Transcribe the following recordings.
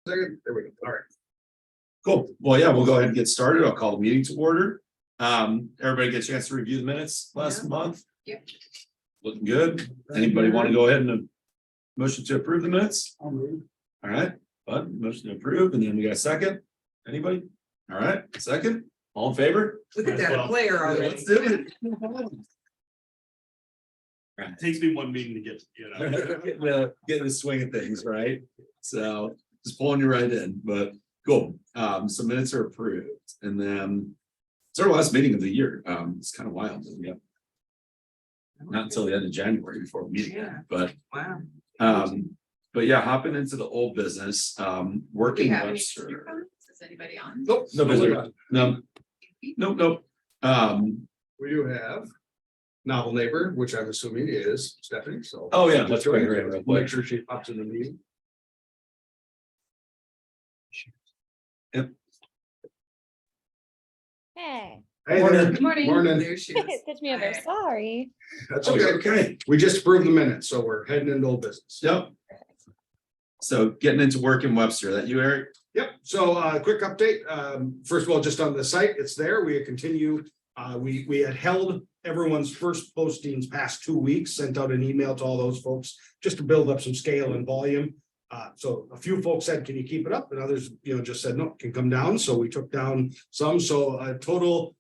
Second, there we go. All right. Cool. Well, yeah, we'll go ahead and get started. I'll call the meeting to order. Everybody get a chance to review the minutes last month. Yep. Looking good. Anybody want to go ahead and motion to approve the minutes? I'll move. All right, Bud, motion to approve, and then we got a second. Anybody? All right, second, all in favor? Look at that player already. Let's do it. Takes me one meeting to get, Getting the swing of things, right? So just pulling you right in, but cool. So minutes are approved, and then it's our last meeting of the year. It's kind of wild. Yeah. Not until the end of January before we meet again, but Wow. but yeah, hopping into the old business, Do we working. have any Webster. future comments? Is anybody on? Nope. No, nope. We do have novel neighbor, which I'm assuming is Stephanie, so. Oh, yeah, let's bring her in real quick. Make sure she pops in the meeting. Hey, Hey Morning. there. Good morning. Morning. There she is. catch me over. Hi. Sorry. That's Oh, okay. okay. We just approved the minutes, so we're heading into old business. Yep. So getting into work in Webster, that you, Eric? Yep, so quick update. First of all, just on the site, it's there. We continue. We had held everyone's first postings past 2 weeks, sent out an email to all those folks just to build up some scale and volume. So a few folks said, can you keep it up? And others, just said, no, can come down. So we took down some. So a total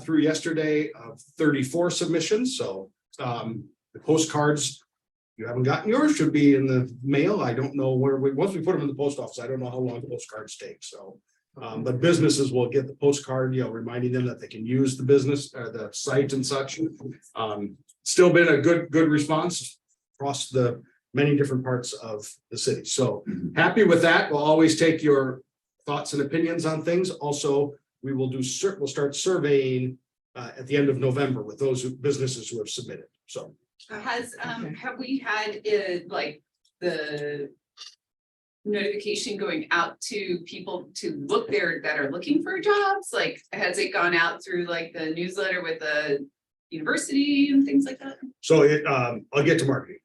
through yesterday of 34 submissions. So the postcards, you haven't gotten yours, should be in the mail. I don't know where once we put them in the post office, I don't know how long postcards take. So but businesses will get the postcard, reminding them that they can use the business or the site and such. Still been a good response across the many different parts of the city. So happy with that. We'll always take your thoughts and opinions on things. Also, we will we'll start surveying at the end of November with those businesses who have submitted. So Have we had like the notification going out to people to look there that are looking for jobs? Like, has it gone out through like the newsletter with the university and things like that? so I'll get to marketing.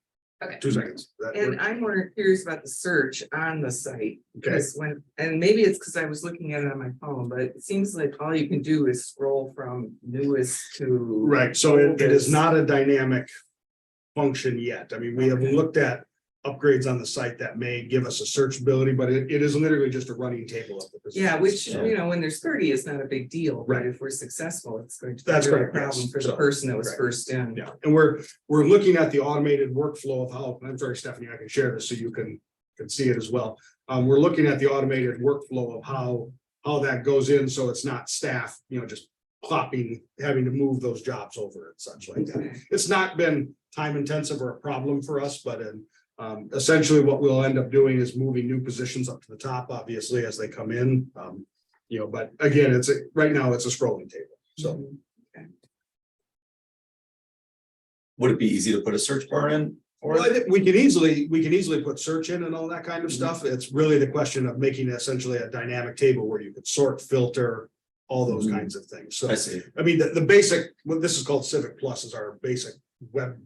Okay. 2 seconds. And I'm more curious about the search on the site, Okay, because and maybe it's because I was looking at it on my phone, but it seems like all you can do is scroll from newest to. right. So it is oldest. not a dynamic function yet. I mean, we have looked at upgrades on the site that may give us a searchability, but it is literally just a running table of the positions. Yeah, which, So- when there's 30, it's not a big deal, but Right. if we're successful, it's going to be That's a real correct, yes. problem for So, the person that was correct. first in. Yeah, and we're looking at the automated workflow of how, I'm sorry, Stephanie, I can share this so you can see it as well. We're looking at the automated workflow of how that goes in, so it's not staff, just plopping, having to move those jobs over and such like that. It's not been time intensive or a problem for us, but essentially what we'll end up doing is moving new positions up to the top, obviously, as they come in. But again, right now it's a scrolling table, so. Would it be easy to put a search bar in? Well, I think we can easily put search in and all that kind of stuff. It's really the question of making essentially a dynamic table where you could sort, filter, all those kinds of things. So, I see. I mean, the basic, what this is called Civic Plus is our basic web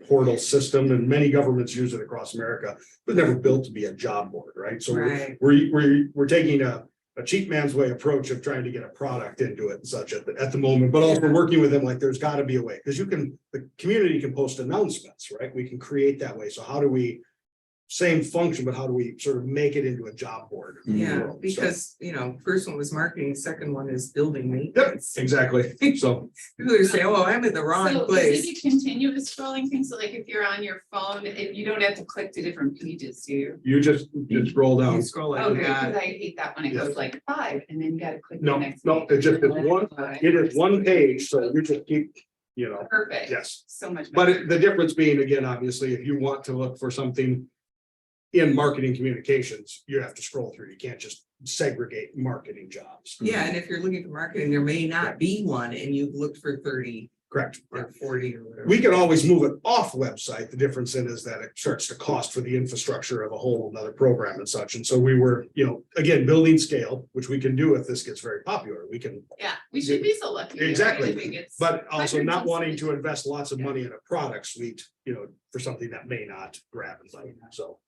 portal system, and many governments use it across America, but never built to be a job board, right? So Right. we're taking a cheap man's way approach of trying to get a product into it and such at the moment, but also working with them, like there's got to be a way, because the community can post announcements, right? We can create that way. So how do we, same function, but how do we sort of make it into a job board? Yeah, world? So- because, first one was marketing, second one is building Yep, maintenance. exactly. So, People are saying, oh, I'm in the wrong So place. is it a continuous scrolling thing? So like if you're on your phone, if you don't have to click to different pages, do you? you just scroll down. You scroll like Okay, that. because I hate that when it Yes. goes like 5 and then you gotta click. the No, next no, page. it just is one page, so you just keep, Perfect. yes. So much. But better. the difference being, again, obviously, if you want to look for something in marketing communications, you have to scroll through. You can't just segregate marketing jobs. Yeah, and if you're looking for marketing, there may not be one and you've looked for 30 Correct. or 40 or whatever. We can always move it off website. The difference in is that it starts to cost for the infrastructure of a whole another program and such. And so we were, again, building scale, which we can do if this gets very popular. We can, Yeah, we should be so lucky. I Exactly. really think it's- but also hundreds not of wanting to submissions. invest lots of money in a product suite, for something that may not grab and bite. So.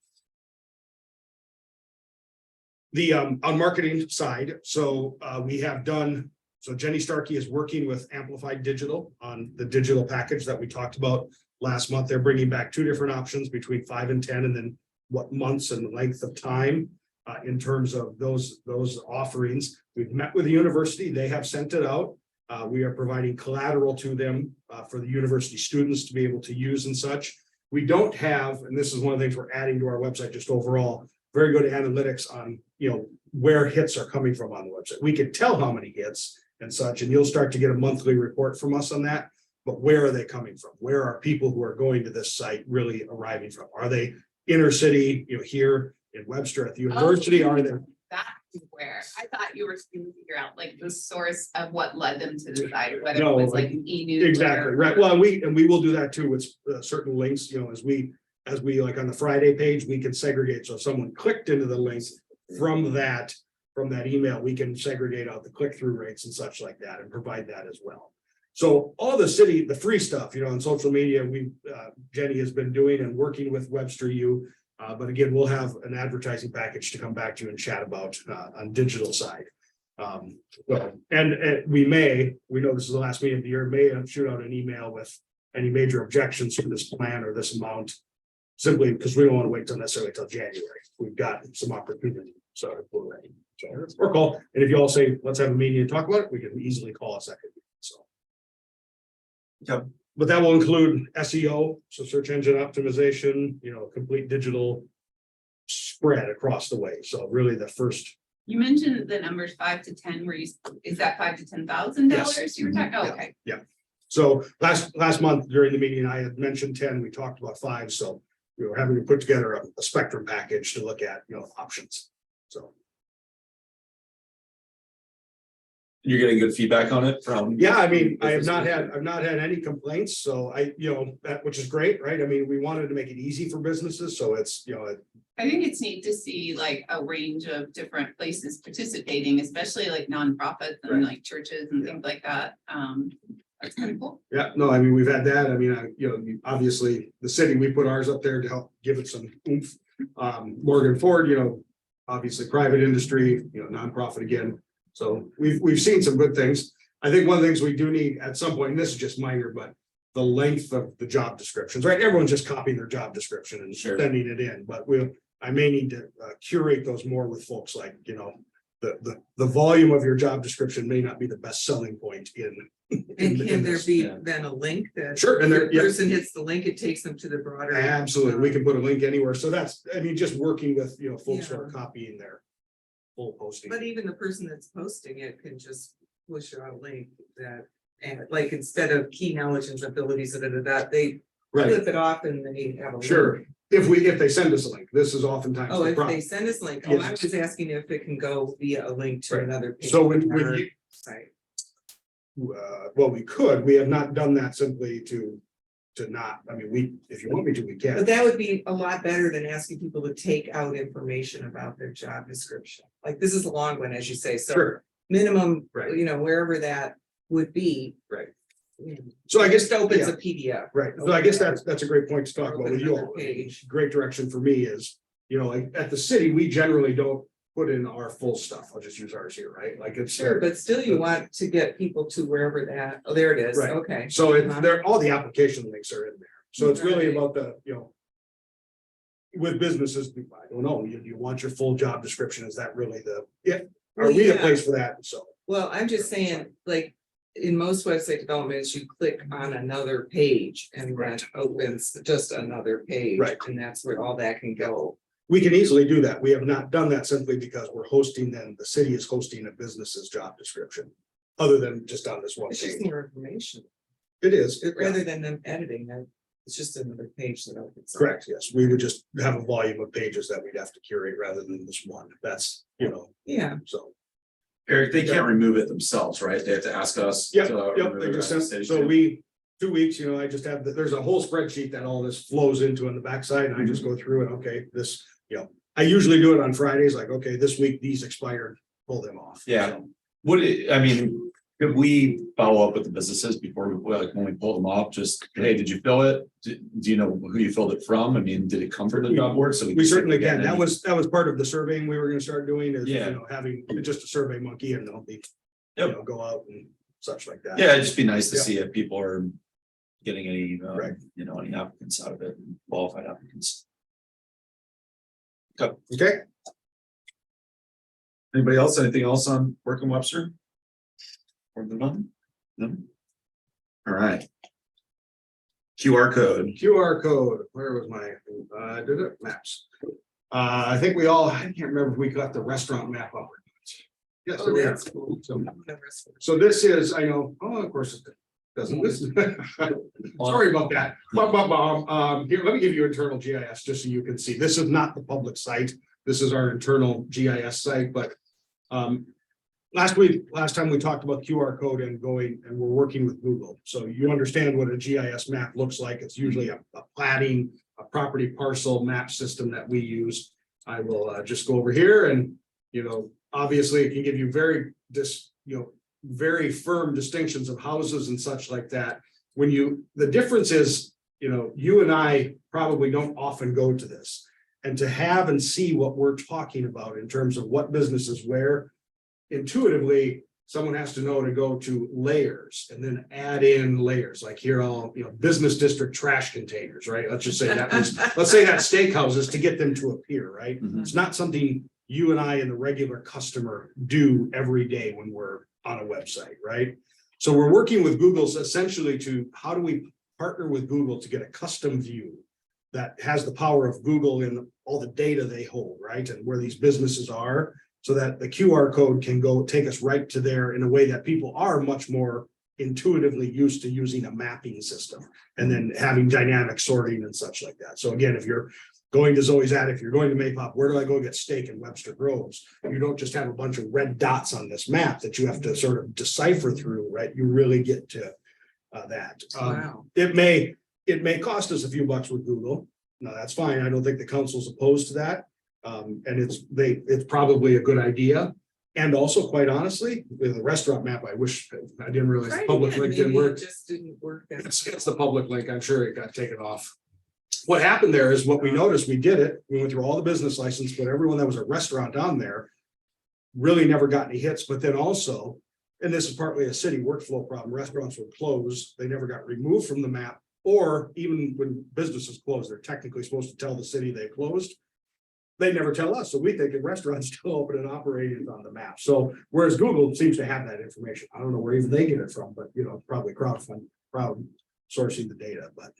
The on marketing side, so we have done, so Jenny Starkey is working with Amplified Digital on the digital package that we talked about last month. They're bringing back two different options between 5 and 10, and then what months and length of time in terms of those offerings. We've met with the university, they have sent it out. We are providing collateral to them for the university students to be able to use and such. We don't have, and this is one of the things we're adding to our website just overall, very good analytics on, where hits are coming from on the website. We can tell how many hits and such, and you'll start to get a monthly report from us on that. But where are they coming from? Where are people who are going to this site really arriving from? Are they inner city, here in Webster at the university? Are they? That's where, I thought you were trying to figure out like the source of what led them to the site, whether it No, was like an e-news. Exactly, right. Well, we will do that too with certain links, as we like on the Friday page, we can segregate. So if someone clicked into the links from that email, we can segregate out the click-through rates and such like that and provide that as well. So all the free stuff, on social media, Jenny has been doing and working with Webster U. But again, we'll have an advertising package to come back to you and chat about on digital side. We know this is the last meeting of the year, may shoot out an email with any major objections to this plan or this amount. Simply because we don't want to wait till necessarily till January. We've got some opportunity, so we're ready. Or call, and if you all say, let's have a meeting and talk about it, we can easily call a second. So. Yep. But that will include SEO, so search engine optimization, complete digital spread across the way. So really the first. You mentioned the numbers 5 to 10, is that $5,000 to $10,000 you were talking? Oh, okay. Yeah. So last month during the meeting, I had mentioned 10, we talked about 5, so we were having to put together a spectrum package to look at, options, so. You're getting good feedback on it from? Yeah, I mean, I've not had any complaints, so which is great, right? I mean, we wanted to make it easy for businesses, so it's, I think it's neat to see like a range of different places participating, especially like nonprofits and like churches and things like that. That's kind of cool. yeah, no, I mean, we've had that. I mean, obviously the city, we put ours up there to help give it some oomph. Morgan Ford, obviously private industry, nonprofit again. So we've seen some good things. I think one of the things we do need at some point, and this is just minor, but the length of the job descriptions, right? Everyone's just copying their job description and sending it in, but I may need to curate those more with folks like, the volume of your job description may not be the best selling point in. And can there this. be then a link that? Sure, and if the person hits the link, it takes them to the broader. Absolutely, we can put a link anywhere. So that's, just working with, folks who are copying their full posting. But even the person that's posting it can just push out a link that, and like instead of key knowledge and abilities, they Right, flip it off and they have a. link. sure. If they send us a link, this is oftentimes Oh, the if problem. they send us a link, I Yes. was asking if it can go via a link to Right. another. page So on when our you, site. well, we have not done that simply to not, if you want me to, we But can. that would be a lot better than asking people to take out information about their job description. Like, this is a long one, as you say, so Sure, minimum, Right. wherever that would be. Right. you know, so I guess, Just opens yeah, a PDF. right, so I guess that's a great point to talk about Open with you another all. page. Great direction for me is, like at the city, we generally don't put in our full stuff. I'll just use ours here, right? Like it's. Sure, but still you want to get people to wherever that, oh, there it is, Right. okay. So all the application links are in there. So it's really Right. about with businesses, I don't know, you want your full job description. Is that really are Well, we the yeah. place for that? So, Well, I'm just saying, like, in most website developments, you click on another page and that opens just another page. Right. And that's where all that can go. we can easily do that. We have not done that simply because we're hosting the city is hosting a business's job description. Other than just on this one It's just page. more information, It is, rather than them editing it. It's just another page that opens. correct, yes. We would just have a volume of pages that we'd have to curate rather than this one. That's, Yeah, so. Eric, they can't remove it themselves, right? They have to ask us. Yep, to yep, remove they it just at sent, the so station. 2 weeks, I just have, there's a whole spreadsheet that all this flows into on the backside, and I just go through it, okay, this, I usually do it on Fridays, like, okay, this week, these expired, pull them off. Yeah. So, Could we follow up with the businesses before we, like, when we pull them off, just, hey, did you fill it? Do you know who you filled it from? I mean, did it come from the job board? So We can certainly get can. That any- was part of the surveying we were gonna start doing is, Yeah. having just a survey monkey and they'll be, Yep. go out and such like that. Yeah, it'd just be nice to Yeah. see if people are getting any, Right. any applicants out of it, qualified applicants. Okay, Anybody else, anything else on Working Webster? Or the month? No? All right. QR code. QR code, where was my, did it, maps? I think I can't remember if we got the restaurant map up. Yes, Oh, we are. that's cool. So this is, I know, oh, of course it doesn't, this is. Sorry about that. Here, let me give you internal GIS, just so you can see. This is not the public site. This is our internal GIS site, but. Last time we talked about QR code and we're working with Google. So you understand what a GIS map looks like. It's usually a platting, a property parcel map system that we use. I will just go over here and, obviously it can give you very firm distinctions of houses and such like that. The difference is, you and I probably don't often go to this. And to have and see what we're talking about in terms of what businesses where, intuitively, someone has to know to go to layers and then add in layers, like here, business district trash containers, right? Let's just say let's say that steakhouses to get them to appear, right? Mhm. It's not something you and I and the regular customer do every day when we're on a website, right? So we're working with Google essentially to how do we partner with Google to get a custom view that has the power of Google in all the data they hold, right? And where these businesses are, so that the QR code can go take us right to there in a way that people are much more intuitively used to using a mapping system and then having dynamic sorting and such like that. So again, if you're going to Zoe's Attic, if you're going to Maypop, where do I go get steak in Webster Groves? You don't just have a bunch of red dots on this map that you have to sort of decipher through, right? You really get to that. Wow. It may cost us a few bucks with Google. No, that's fine. I don't think the council's opposed to that. And it's probably a good idea. And also, quite honestly, with the restaurant map, I wish I didn't realize the Try it public again. link didn't Maybe it work. just didn't work. It's the public link. I'm sure it got taken off. What happened there is what we noticed, we did it. We went through all the business license, but everyone that was a restaurant on there really never got any hits. But then also, and this is partly a city workflow problem, restaurants would close. They never got removed from the map. Or even when businesses close, they're technically supposed to tell the city they closed. They never tell us, so we think the restaurant's still open and operating on the map. So whereas Google seems to have that information, I don't know where even they get it from, but probably crowdsourcing the data, but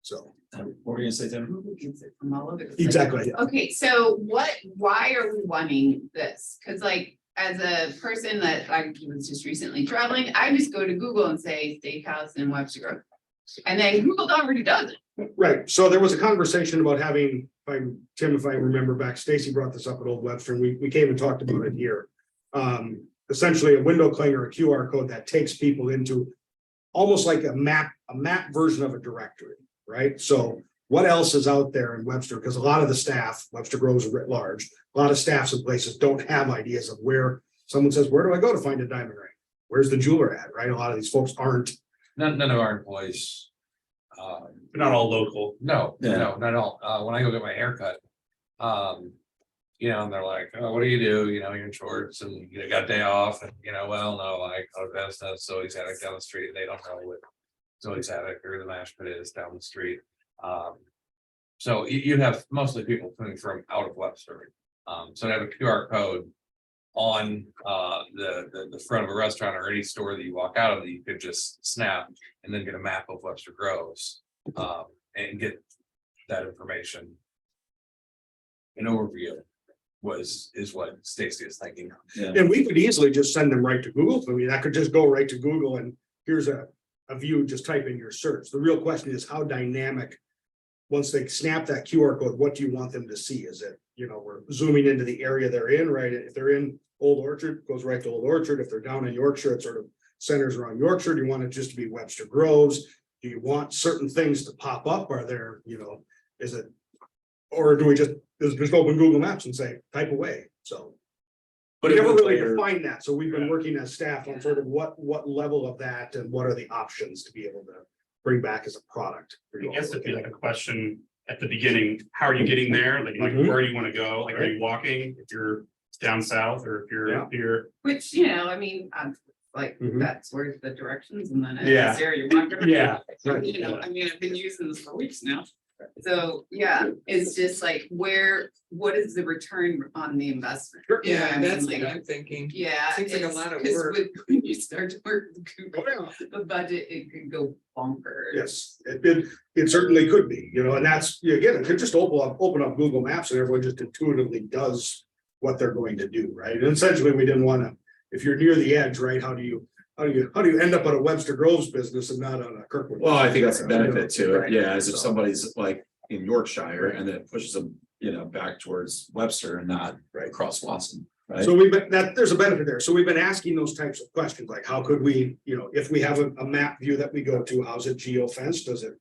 so. What were you gonna say, Tim? Google gets it from all over the place. Exactly. Okay, so why are we wanting this? Cause like, as a person that I was just recently traveling, I just go to Google and say steakhouse in Webster Grove. And then Google already does it. Right, so there was a conversation about having, if I remember back, Stacy brought this up at Old Webster, and we came and talked about it here. Essentially a window clinger, a QR code that takes people into almost like a map version of a directory, right? So what else is out there in Webster? Because a lot of the staff, Webster Groves writ large, a lot of staffs and places don't have ideas of where someone says, where do I go to find a diamond ring? Where's the jeweler at, right? A lot of these folks aren't. None of our employees. Not all local. No, Yeah. no, not at all. When I go get my haircut. And they're like, oh, what do? You're in shorts and got a day off and well, no, I go to business, Zoe's Attic down the street. They don't know what Zoe's Attic or the mash pit is down the street. So you have mostly people coming from out of Webster. So to have a QR code on the front of a restaurant or any store that you walk out of that you could just snap and then get a map of Webster Groves and get that information. An overview is what Stacy is thinking. Yeah. And we could easily just send them right to Google. I mean, that could just go right to Google and here's a view, just type in your search. The real question is how dynamic. Once they snap that QR code, what do you want them to see? Is it, we're zooming into the area they're in, right? If they're in Old Orchard, goes right to Old Orchard. If they're down in Yorkshire, it sort of centers around Yorkshire. Do you want it just to be Webster Groves? Do you want certain things to pop up? Are there, is it, or do we just open Google Maps and say, type away? So But we it never was really later- defined that, so we've been working as staff on sort of what level of that and what are the options to be able to bring back as a product. for you I all guess to it'd be look like at. a question at the beginning, how are you getting there? Like Mhm. where do you want to go? Like, are you walking? If you're down south or if you're, Yeah. if you're, Which, you know, I mean, like, Mhm. that's where the directions and then Yeah. it's there, you're walking. Yeah. You know, I mean, I've been using this for weeks now. So, yeah, it's just like, what is the return on the investment? You know what I Yeah, mean? that's what Like, I'm thinking. yeah. Seems like a it's- lot of 'cause work. When you start to work with Oh, Google, yeah. the budget, it could go bonkers. Yes, it certainly could be, you know, and that's, again, it could just open up Google Maps and everyone just intuitively does what they're going to do, right? And essentially, we didn't want to, if you're near the edge, right, how do you end up at a Webster Groves business and not on a Kirkwood? Well, I think that's the benefit to it, Right. yeah, as if So- somebody's like in Yorkshire Right. and then it pushes them, you know, back towards Webster and not Right. across Watson, right? So there's a benefit there. So we've been asking those types of questions, like how could we, you know, if we have a map view that we go to, how's it geo-fenced? Does it?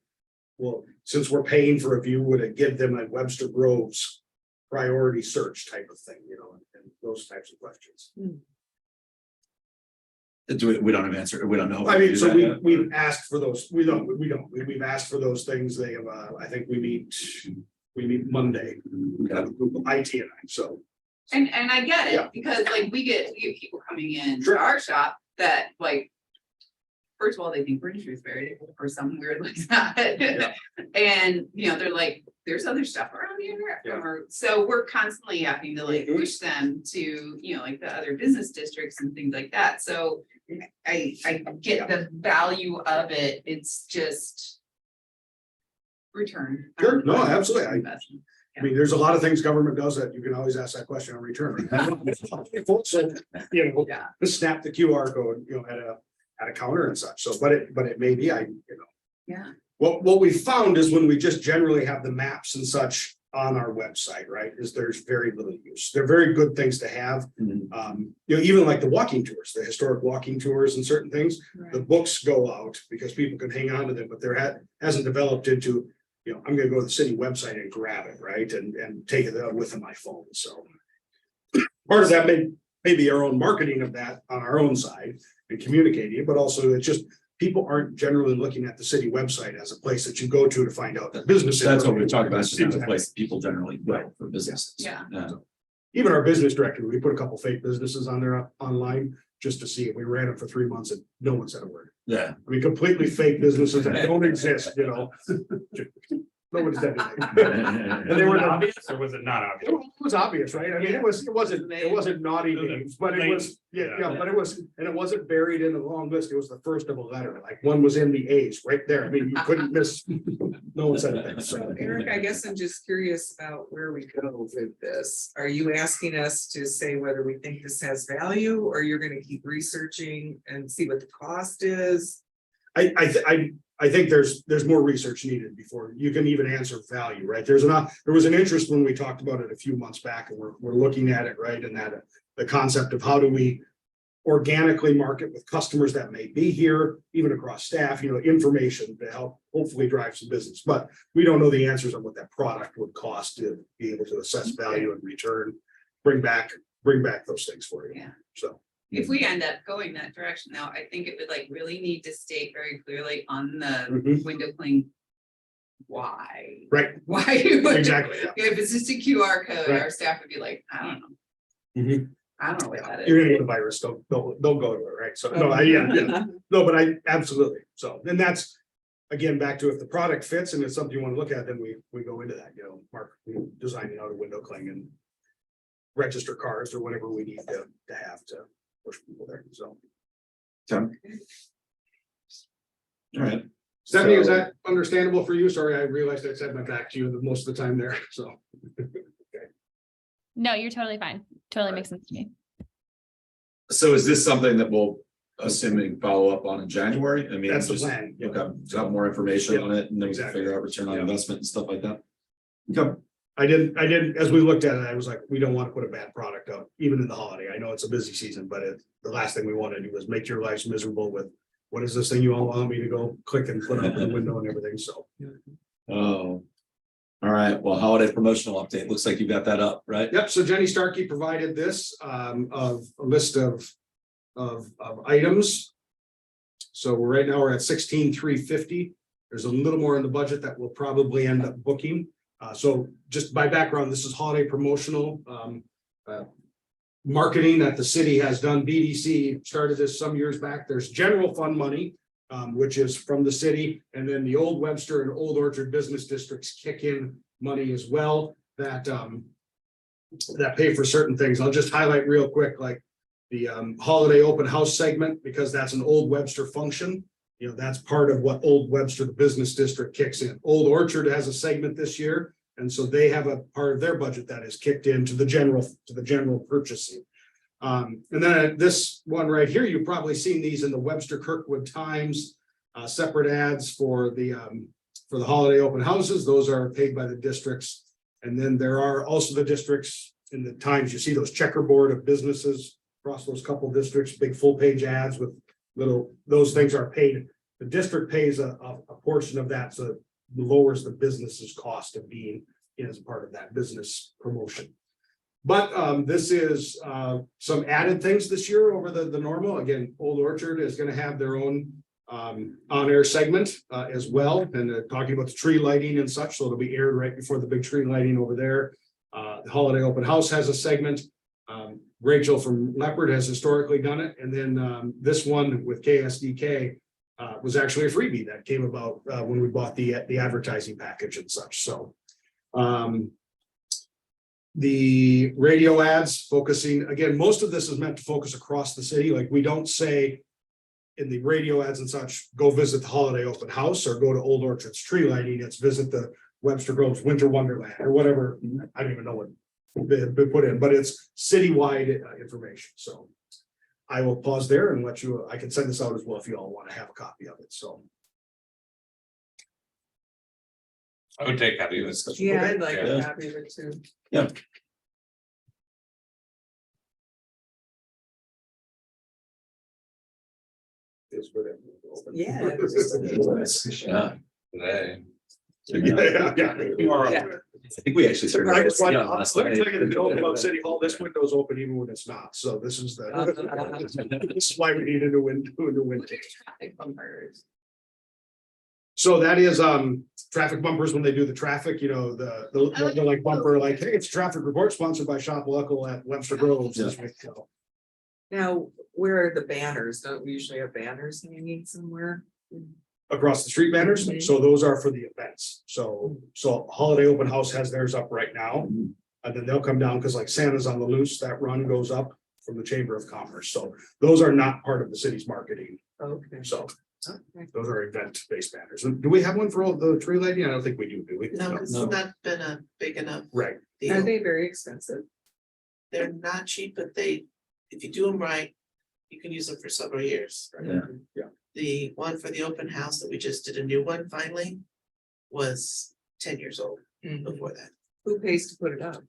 Well, since we're paying for a view, would it give them a Webster Groves priority search type of thing, you know, and those types of questions? We don't have answer, we don't know. I mean, so Do that we've yet. asked for those, we've asked for those things. They have, I think we meet Monday, IT and I, so. And I get Yeah. it, because like we get people coming in to Sure. our shop that like. First of all, they think we're in Shrewsbury or something weird like that. Yeah. And, you know, they're like, there's other stuff around here. Yeah. So we're constantly having to like Mhm. push them to, you know, like the other business districts and things like that. So I get the value of it. It's just. Return. Sure. No, absolutely. Investment. I mean, there's a lot of things government does that you can always ask that question on return. So, you know, Yeah. just snap the QR code, you know, at a counter and such. So, but it may be, Yeah. what we found is when we just generally have the maps and such on our website, right, is there's very little use. They're very good things to have. Mhm. You know, even like the walking tours, the historic walking tours and certain things, the Right. books go out because people can hang on to them, but there hasn't developed into, you know, I'm gonna go to the city website and grab it, right, and take it with my phone, so. Part of that may be our own marketing of that on our own side and communicating it, but also it's just, people aren't generally looking at the city website as a place that you go to find out the business. That's what we're talking information. about, it's just not a Exactly. place that people generally go for businesses. Yeah. Even our business directory, we put a couple fake businesses on there online just to see it. We ran it for 3 months and no one said a word. Yeah. I mean, completely fake businesses that don't exist, you know. No one said anything. And they were obvious or was it not obvious? It was obvious, right? I mean, it wasn't naughty names, but it was, but it wasn't buried in the long list. It was the first of a letter, like one was in the A's right there. I mean, you couldn't miss. No one said anything, so. Eric, I guess I'm just curious about where we go with this. Are you asking us to say whether we think this has value, or you're gonna keep researching and see what the cost is? I think there's more research needed before you can even answer value, right? There was an interest when we talked about it a few months back, and we're looking at it, right? And that the concept of how do we organically market with customers that may be here, even across staff, you know, information to help hopefully drive some business. But we don't know the answers on what that product would cost to be able to assess value and return, bring back those things for you. Yeah. So. If we end up going that direction now, I think it would like really need to state very clearly on the Mhm. window cling. Why? Right, Why? would- exactly. Yeah. If it's just a QR code, Right. our staff would be like, I don't know. Mhm. I don't know what that You're is. gonna get a virus, don't go to it, right? So, no, yeah, no, but I absolutely, so, and that's. Again, back to if the product fits and it's something you wanna look at, then we go into that, you know, designing out a window cling and. Register cars or whatever we need to have to push people there, so. All right. Stephanie, is So- that understandable for you? Sorry, I realized I said my back to you most of the time there, so. No, you're totally fine. Totally makes sense to me. So is this something that we'll, assuming follow up on in January? I mean, That's the just, plan. okay, so have more information Yeah, on it and then we can exactly. figure out return on Yeah. investment and stuff like that. Okay. I didn't, as we looked at it, I was like, we don't want to put a bad product up, even in the holiday. I know it's a busy season, but the last thing we want to do is make your lives miserable with. What is this thing you all want me to go click and put up in the window and everything, so. Oh. All All right, well, holiday promotional update. Looks like you got that up, right? Yep, so Jenny Starkey provided this of a list of items. So right now we're at 16,350. There's a little more in the budget that we'll probably end up booking. So just by background, this is holiday promotional marketing that the city has done. BDC started this some years back. There's general fund money, which is from the city, and then the Old Webster and Old Orchard business districts kick in money as well that pay for certain things. I'll just highlight real quick, like the holiday open house segment, because that's an Old Webster function. You know, that's part of what Old Webster, the business district, kicks in. Old Orchard has a segment this year, and so they have a part of their budget that is kicked into the general purchasing. And then this one right here, you've probably seen these in the Webster Kirkwood Times, separate ads for the holiday open houses. Those are paid by the districts. And then there are also the districts in the Times, you see those checkerboard of businesses across those couple districts, big full page ads with those things are paid. The district pays a portion of that, so it lowers the business's cost of being as part of that business promotion. But this is some added things this year over the normal. Again, Old Orchard is going to have their own on-air segment as well, and talking about the tree lighting and such, so it'll be aired right before the big tree lighting over there. The Holiday Open House has a segment. Rachel from Leopard has historically done it, and then this one with KSDK was actually a freebie that came about when we bought the advertising package and such. So the radio ads focusing, again, most of this is meant to focus across the city. Like, we don't say in the radio ads and such, go visit the Holiday Open House or go to Old Orchard's tree lighting. It's visit the Webster Groves Winter Wonderland or whatever. I don't even know what been put in, but it's citywide information. So I will pause there and let you, I can send this out as well if you all want to have a copy of it. So I would take copy of this. Yeah, I'd like Yeah. a copy of it too. Yeah. it's good. Yeah. Yeah. Today. Yeah. Yeah. I think we actually started. I just want, Yeah, let last me tell night. you the deal about City Hall, this window's open even when it's not, so this is this is why we need a new window, Traffic bumpers. So that is traffic bumpers when they do the traffic, you know, the like bumper, like, hey, it's a traffic report sponsored by Shopalaco at Webster Groves this week. So Now, where are the banners? Don't we usually have banners hanging somewhere? across the street banners, Mhm. so those are for the events. So Holiday Open House has theirs up right now. And then they'll come down, because like Santa's on the Loose, that run goes up from the Chamber of Commerce. So those are not part of the city's marketing. Okay. So Okay. those are event-based banners. And do we have one for all the tree lighting? I don't think we do we? No, it's No. not been a big enough Right. Are deal. they very expensive? They're not cheap, but if you do them right, you can use them for several years. Yeah. The one for the open house that we just did a new one finally was 10 years old Mhm. before that. Who pays to put it up?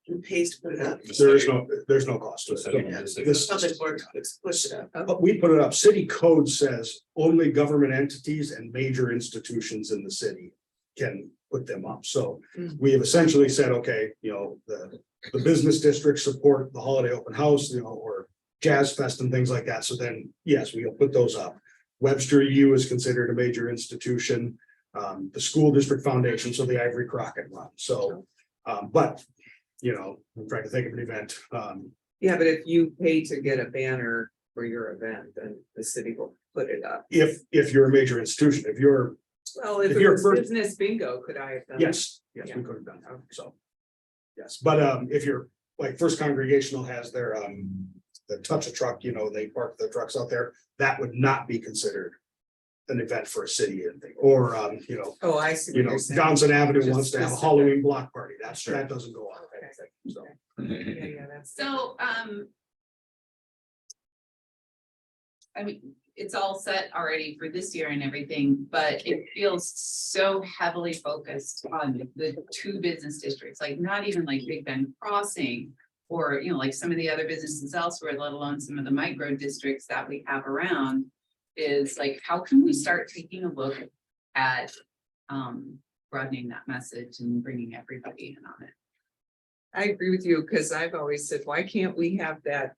Who pays to put it up? There's no cost to it. So this- Public Works push it up. But we put it up, city code says only government entities and major institutions in the city can put them up. So Mhm. we have essentially said, okay, you know, the business districts support the Holiday Open House, you know, or Jazz Fest and things like that. So then, yes, we'll put those up. Webster U is considered a major institution, the School District Foundation, so the Ivory Crockett run. So, but, you know, I'm trying to think of an event. Yeah, but if you pay to get a banner for your event, then the city will put it up. If you're a major institution, if you're, Well, if If it you're was first- business bingo, could I have done? yes, we could have done that, so. Yes, but if you're, like, First Congregational has their the touch a truck, you know, they park their trucks out there, that would not be considered an event for a city and thing, or you know, Oh, I see. you what know, you're saying. Johnson Avenue Just wants to have a specific. Halloween block party, that Sure. that doesn't go on. Okay. So. Yeah, that's. So, I mean, it's all set already for this year and everything, but it feels so heavily focused on the two business districts, like not even like Big Bend Crossing. Or, you know, like some of the other businesses elsewhere, let alone some of the micro districts that we have around. Is like, how can we start taking a look at broadening that message and bringing everybody in on it. I agree with you, because I've always said, why can't we have that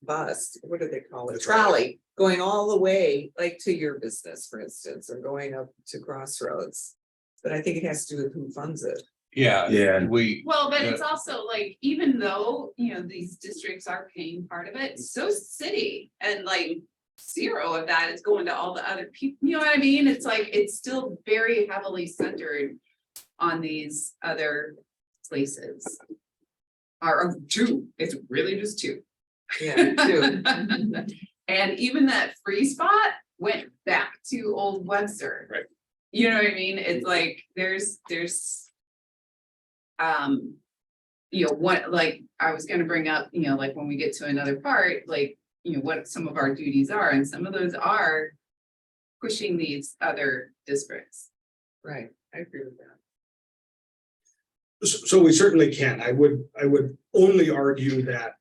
bus, what do they call it, That's right. trolley, going all the way, like to your business, for instance, or going up to Crossroads. But I think it has to do with who funds it. Yeah. Yeah. We, Well, but it's also like, even though, you know, these districts are paying part of it, so is the city, and like. Zero of that is going to all the other people, you know what I mean? It's like, it's still very heavily centered on these other places. Or two, it's really just two. Yeah, too. And even that free spot went back to Old Webster. Right. You know what I mean? It's like, there's. You know, what, like, I was gonna bring up, you know, like, when we get to another part, like, you know, what some of our duties are, and some of those are. Pushing these other districts. Right, I agree with that. So we certainly can. I would only argue that.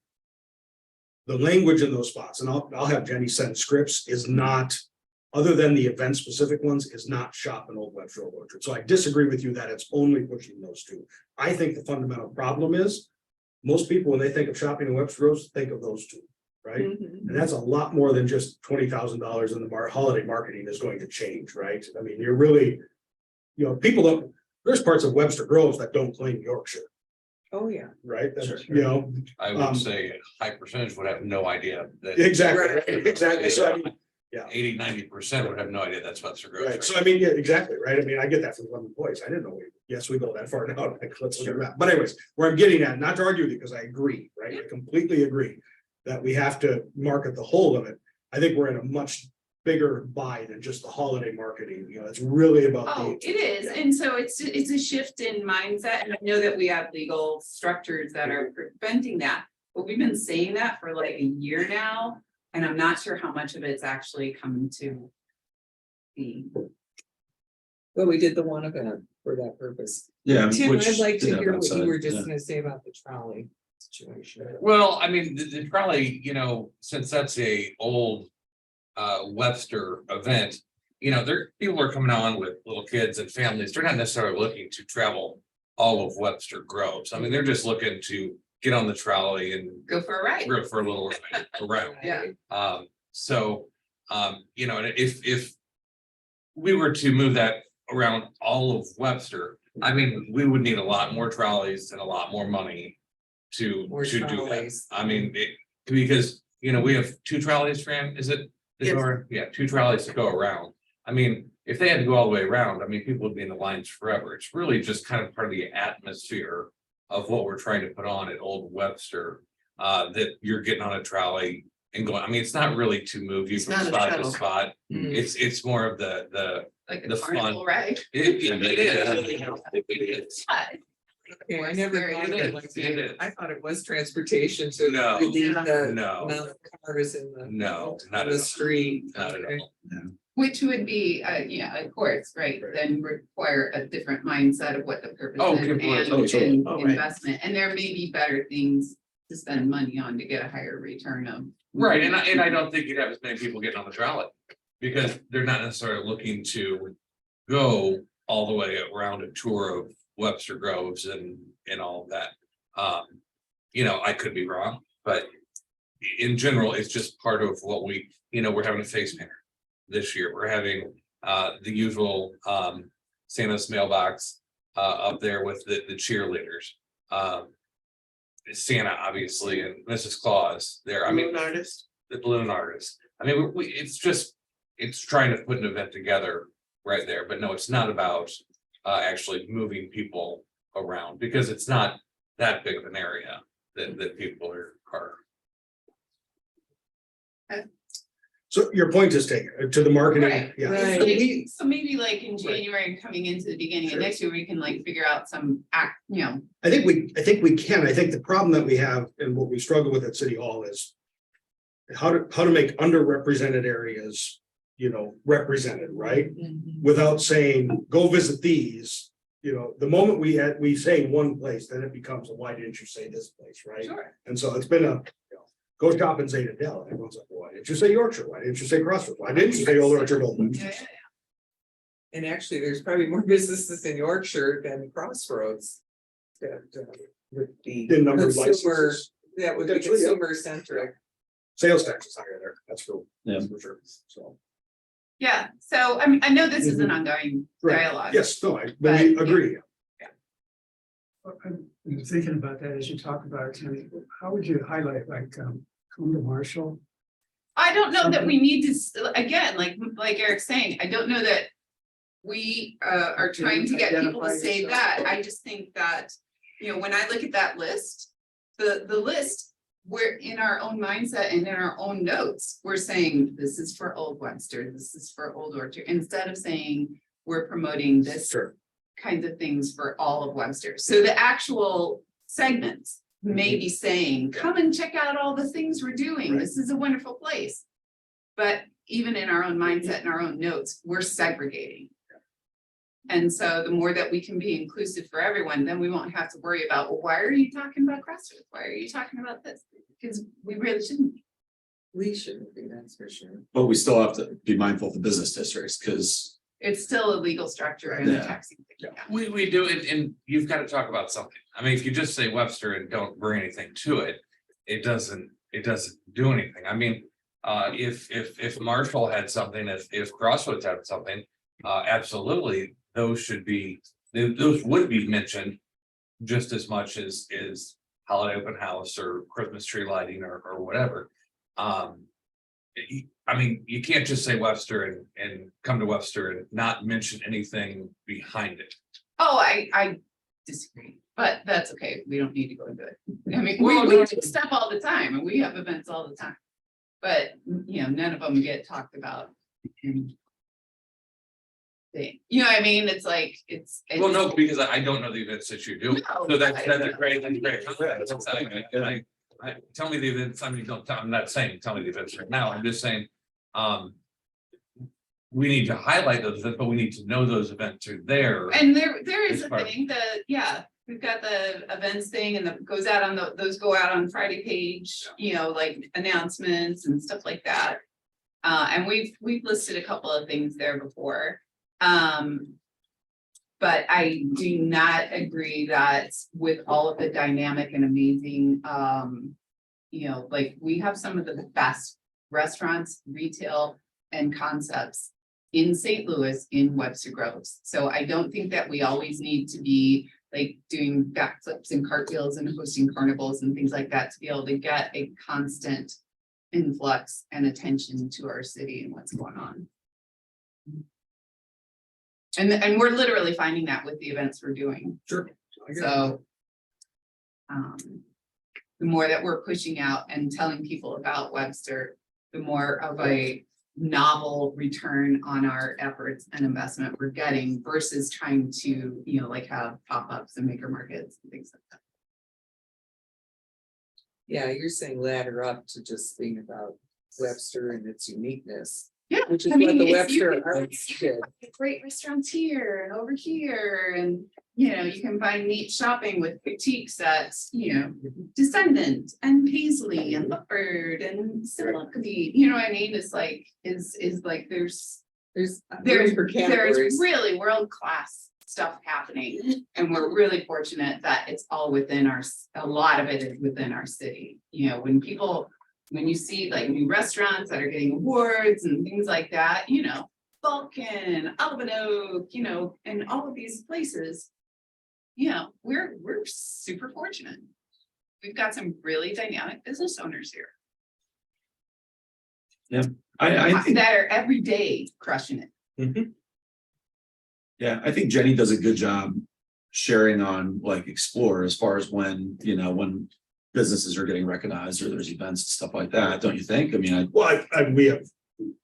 The language in those spots, and I'll have Jenny send scripts, is not, other than the event specific ones, is not shop in Old Webster Old Orchard. So I disagree with you that it's only pushing those two. I think the fundamental problem is. Most people, when they think of shopping in Webster Groves, think of those two, right? Mhm. And that's a lot more than just $20,000 in the holiday marketing is going to change, right? I mean, you're really. You know, people don't, there's parts of Webster Groves that don't claim Yorkshire, Oh, yeah. right? That's, Sure. you know, I would say a high percentage would have no idea that. exactly, Right. exactly. So I mean, 80-90% would have no idea that's Webster Groves. right, so I mean, yeah, exactly, right? I mean, I get that from London boys. I didn't know, yes, we go that far now. Like, let's look at that. But anyways, where I'm getting at, not to argue with you, because I agree, right? I completely agree. That we have to market the whole of it. I think we're in a much bigger buy than just the holiday marketing, you know, it's really about. Oh, it is, and so it's a shift in mindset, and I know that we have legal structures that are preventing that. But we've been saying that for like a year now, and I'm not sure how much of it's actually coming to. Be. Well, we did the one event for that purpose. Yeah. Tim, which I'd like to did have hear what you outside, were just yeah. gonna say about the trolley situation. Well, I mean, the probably, you know, since that's a old Webster event, you know, people are coming on with little kids and families. They're not necessarily looking to travel all of Webster Groves. I mean, they're just looking to get on the trolley and Go for a ride. go for a little ride around. Yeah. So, you know, and if we were to move that around all of Webster, I mean, we would need a lot more trolleys and a lot more money to More do that. trolleys. I mean, because, you know, we have two trolleys, Fran, is it? Yes. Yeah, two trolleys to go around. I mean, if they had to go all the way around, I mean, people would be in the lines forever. It's really just kind of part of the atmosphere of what we're trying to put on at Old Webster. That you're getting on a trolley and going, I mean, it's not really to move you It's from not a spot to shuttle. spot. Mhm. It's more of the. Like a The carnival fun. ride. It is. Okay, I never Very thought of good. it like It that. is. I thought it was transportation to No. relieve the No. amount of cars in the. No, not on the at all. street. Not at Okay. all. Which would be, yeah, of course, right, then require a different mindset of what the purpose Oh, is completely. and Oh, totally. and Oh, right. investment, and there may be better things to spend money on to get a higher return of. Right, and I don't think you'd have as many people getting on the trolley, because they're not necessarily looking to go all the way around a tour of Webster Groves and all of that. You know, I could be wrong, but in general, it's just part of what we, you know, we're having a face painter this year. We're having the usual Santa's mailbox up there with the cheerleaders. Santa, obviously, and Mrs. Claus there. I mean, Balloon artist. the balloon artist. I mean, it's just, it's trying to put an event together right there, but no, it's not about actually moving people around, because it's not that big of an area that people are. So your point is taken to the marketing, Right. yeah. Right. So we- So maybe like in January, coming into the beginning Sure. of next year, we can like figure out some you know, I think we can. I think the problem that we have and what we struggle with at City Hall is. How to make underrepresented areas, you know, represented, right? Mhm. Without saying, go visit these, you know, the moment we say one place, then it becomes, why didn't you say this place, right? sure. And so it's been you know, go shop in Zeta Dell. And everyone's like, why didn't you say Yorkshire? Why didn't you say Crossroads? Why didn't you say Old Orchard? Old Webster? Yeah, yeah, And actually, there's probably more businesses in Yorkshire than Crossroads. That would be. The number of consumer- licenses. That would be Potentially, yeah. consumer centric. Sales tax is higher there, that's for, Yeah. that's for sure, so. Yeah, so I mean, I know this is an ongoing Right. dialogue. Yes, no, but we But, agree. I'm thinking about that as you talk about it, Tammy. How would you highlight like come to Marshall? I don't know that Something- we need to, again, like Eric's saying, I don't know that we are trying to get people to Identify say yourself. that. I just think that, you know, when I look at that list, the list, we're in our own mindset and in our own notes, we're saying this is for Old Webster, this is for Old Orchard, instead of saying we're promoting this Sure. kinds of things for all of Webster. So the actual segments may be saying, come and check out all the things we're doing. This is a wonderful place. But even in our own mindset and our own notes, we're segregating. And so the more that we can be inclusive for everyone, then we won't have to worry about, well, why are you talking about Crossroads? Why are you talking about this? Because we really shouldn't. We shouldn't be, that's for sure. But we still have to be mindful of the business districts, because It's still a legal structure and a Yeah. taxing thing. Yeah. We do it, and you've got to talk about something. I mean, if you just say Webster and don't bring anything to it, it doesn't do anything. I mean, if Marshall had something, if Crossroads had something, absolutely, those should be, those would be mentioned just as much as holiday open house or Christmas tree lighting or whatever. I mean, you can't just say Webster and come to Webster and not mention anything behind it. Oh, I disagree, but that's okay. We don't need to go into it. I mean, Well, we no. do stuff all the time and we have events all the time. But, you know, none of them get talked about. in You know what I mean? It's like, it's. Well, no, because I don't know the events that you do. No, So that's I- a great, tell me the events, I mean, I'm not saying, tell me the events right now, I'm just saying, we need to highlight those events, but we need to know those events are there. And there is It's a part of- thing that, yeah, we've got the events thing and that goes out on those go out on Friday page, you know, like announcements and stuff like that. And we've listed a couple of things there before. But I do not agree that with all of the dynamic and amazing, you know, like we have some of the best restaurants, retail and concepts in St. Louis in Webster Groves. So I don't think that we always need to be like doing backflips and cartwheels and hosting carnivals and things like that to be able to get a constant influx and attention to our city and what's going on. And we're literally finding that with the events we're doing. Sure. So. The more that we're pushing out and telling people about Webster, the more of a novel return on our efforts and investment we're getting versus trying to, you know, like have pop-ups and maker markets and things like that. Yeah, you're saying ladder up to just being about Webster and its uniqueness. Yeah, Which is I what mean, the if you Webster can Arts did. great restaurants here and over here and, you know, you can find neat shopping with boutiques that's, you know, Descendant and Paisley and Leopard and Silicone, you know what I mean? It's like, is like, there's There's room for categories. really world-class stuff happening. And we're really fortunate that it's all within a lot of it is within our city. You know, when you see like new restaurants that are getting awards and things like that, you know, Vulcan, Alvin Oak, you know, and all of these places, you know, we're super fortunate. We've got some really dynamic business owners here I think, that are every day crushing it. yeah, I think Jenny does a good job sharing on like Explore as far as when, you know, when businesses are getting recognized or there's events and stuff like that, don't you think? I mean, Well,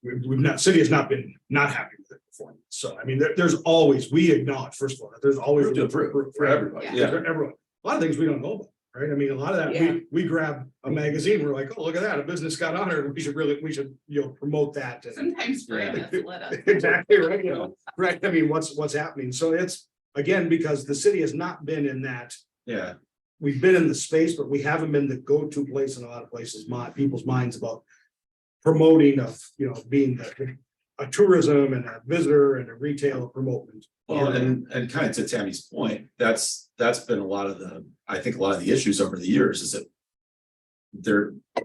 we've not, city has not been not happy with the performance. So I mean, there's always, we acknowledge, first of all, that there's always. Room to improve for everybody, Yeah. yeah. For everyone. A lot of things we don't know about, right? I mean, a lot of that, Yeah. we grab a magazine, we're like, oh, look at that, a business got honored, we should, you know, promote that. and- Sometimes Fran has to let us. Exactly, right, you know, right, I mean, what's happening, so it's, again, because the city has not been in that. Yeah, We've been in the space, but we haven't been the go-to place in a lot of places, people's minds about promoting of, you know, being the a tourism and a visitor and a retail promotement. Well, and kind of to Tammy's point, that's been a lot of I think a lot of the issues over the years is that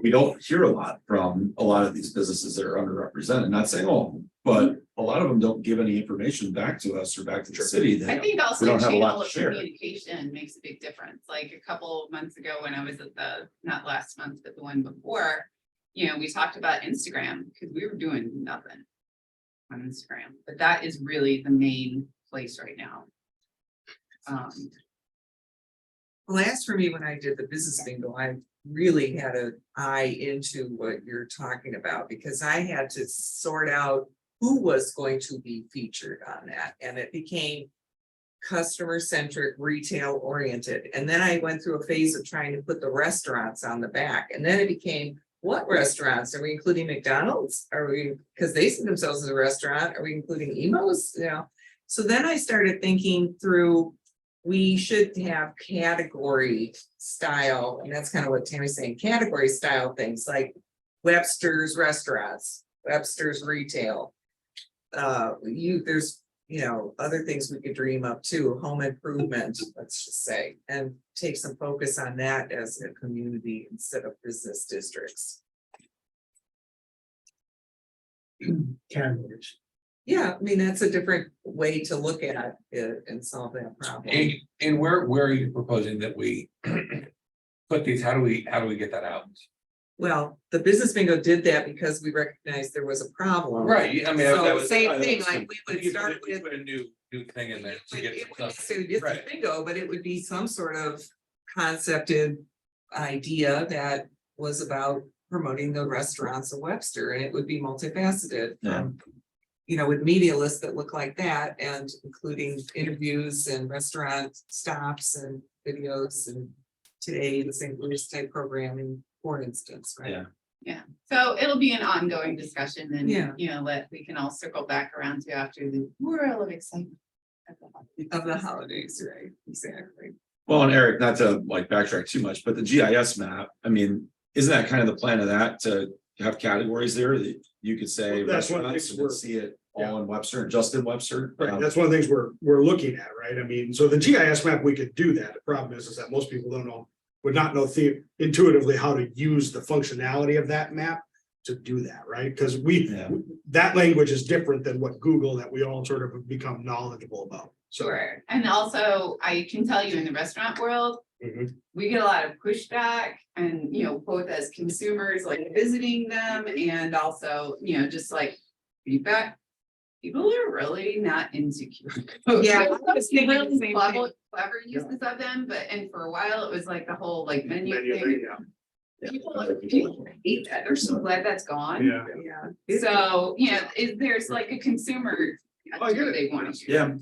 we don't hear a lot from a lot of these businesses that are underrepresented, not saying all, but a lot of them don't give any information back to us or back to the city I that, think also don't have a lot channel to of share. communication makes a big difference. Like a couple of months ago when I was at not last month, but the one before, we talked about Instagram because we were doing nothing on Instagram, but that is really the main place right now. Last for me, when I did the business bingo, I really had an eye into what you're talking about, because I had to sort out who was going to be featured on that, and it became customer centric, retail oriented. And then I went through a phase of trying to put the restaurants on the back, and then it became, what restaurants? Are we including McDonald's? Are we, because they see themselves as a restaurant, are we including Emos? So then I started thinking through, we should have category style, and that's kind of what Tammy's saying, category style things like Webster's restaurants, Webster's retail. There's, other things we could dream up too, home improvement, let's just say, and take some focus on that as a community instead of business districts. Categories. Yeah, I mean, that's a different way to look at it and solve that problem. And where are you proposing that we put these? How do we get that out? Well, the business bingo did that because we recognized there was a problem. Right, I mean, So that was. same that thing, was like we would you start put- you with. Put a new thing in there to get. It some wouldn't stuff. necessarily be Right. business bingo, but it would be some sort of concepted idea that was about promoting the restaurants of Webster, and it would be multifaceted. Yeah. With media lists that look like that, and including interviews and restaurant stops and videos, and today the St. Louis type programming, for instance, right? Yeah. So it'll be an ongoing discussion and, Yeah. we can all circle back around to after the whirl of excitement. Of the holidays, right? Exactly. Well, and Eric, not to like backtrack too much, but the GIS map, I mean, isn't that kind of the plan of that to have categories there that you could say Well, that's one of the restaurants things and we're- see it all in Webster and just in Webster? Right, that's one of the things we're looking at, right? I mean, so the GIS map, we could do that. The problem is that most people would not know intuitively how to use the functionality of that map to do that, right? Because Yeah. that language is different than what Google that we all sort of have become knowledgeable about. So. Sure, and also I can tell you in the restaurant world, Mhm. we get a lot of pushback and, both as consumers, like visiting them and also, just like feedback. People are really not into QR Yeah, I codes. was thinking the Really same clever uses of them, and for a while it was like the whole like menu Menu thing. thing, yeah. People hate that. They're so glad that's gone. Yeah. Yeah. So, there's like a consumer. Oh, I get it. They want to. Yeah.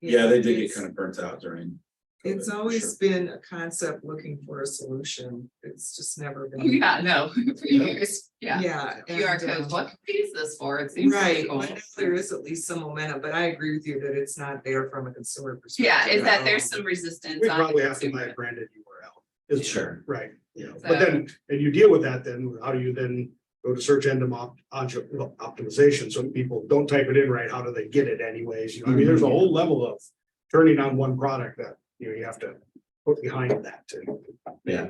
Yeah, they did get It's- kind of burnt out during. It's COVID, for always sure. been a concept looking for a solution. It's just never been. Yeah, no, for years, yeah. Yeah. QR and, codes, what can we use this for? It seems Right, pretty cool. but there is at least some momentum, but I agree with you that it's not there from a consumer perspective. Yeah, is that at there's all. some resistance. We on probably have to buy consumer. a branded URL. Is Sure. Right, So- but then, and you deal with that, then how do you then go to search engine optimization? So people don't type it in right, how do they get it anyways? I mean, there's a whole level of turning on one product that, you have to put behind that to. Yeah.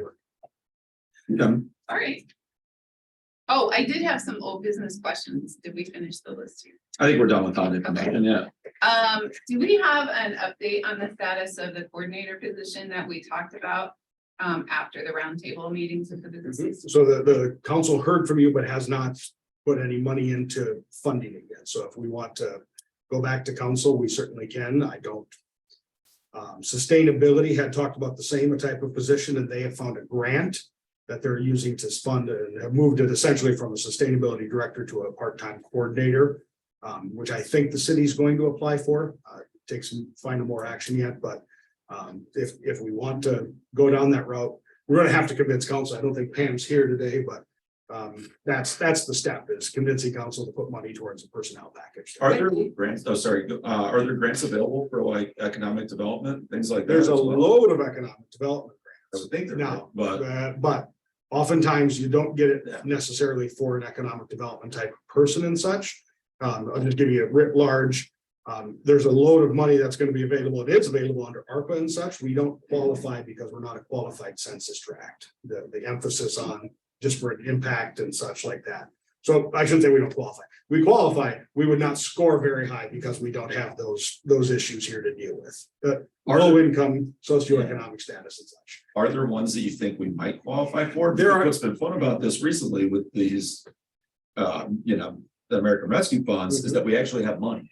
Um, All right. Oh, I did have some old business questions. Did we finish the list here? I think we're done with that information, yeah. Do we have an update on the status of the coordinator position that we talked about? After the roundtable meetings with the businesses? So the council heard from you, but has not put any money into funding it yet. So if we want to go back to council, we certainly can. I don't. Sustainability had talked about the same type of position, and they have found a grant that they're using to fund and have moved it essentially from a sustainability director to a part-time coordinator, which I think the city's going to apply for. Take some final more action yet, but if we want to go down that route, we're gonna have to convince council. I don't think Pam's here today, but that's the step, is convincing council to put money towards a personnel package. Are there grants, are there grants available for like economic development, things like that? There's a as well? load of economic development I would think there now, would, but but oftentimes you don't get Yeah. it necessarily for an economic development type of person and such. I'll just give you a writ large. There's a load of money that's gonna be available. It is available under ARPA and such. We don't qualify because we're not a qualified census tract. The emphasis on disparate impact and such like that. So I shouldn't say we don't qualify. We qualify, we would not score very high because we don't have those issues here to deal with. Low income, socioeconomic status and such. Are there ones that you think we might qualify for? There are- What's been fun about this recently with these, the American Rescue Funds is that we actually have money.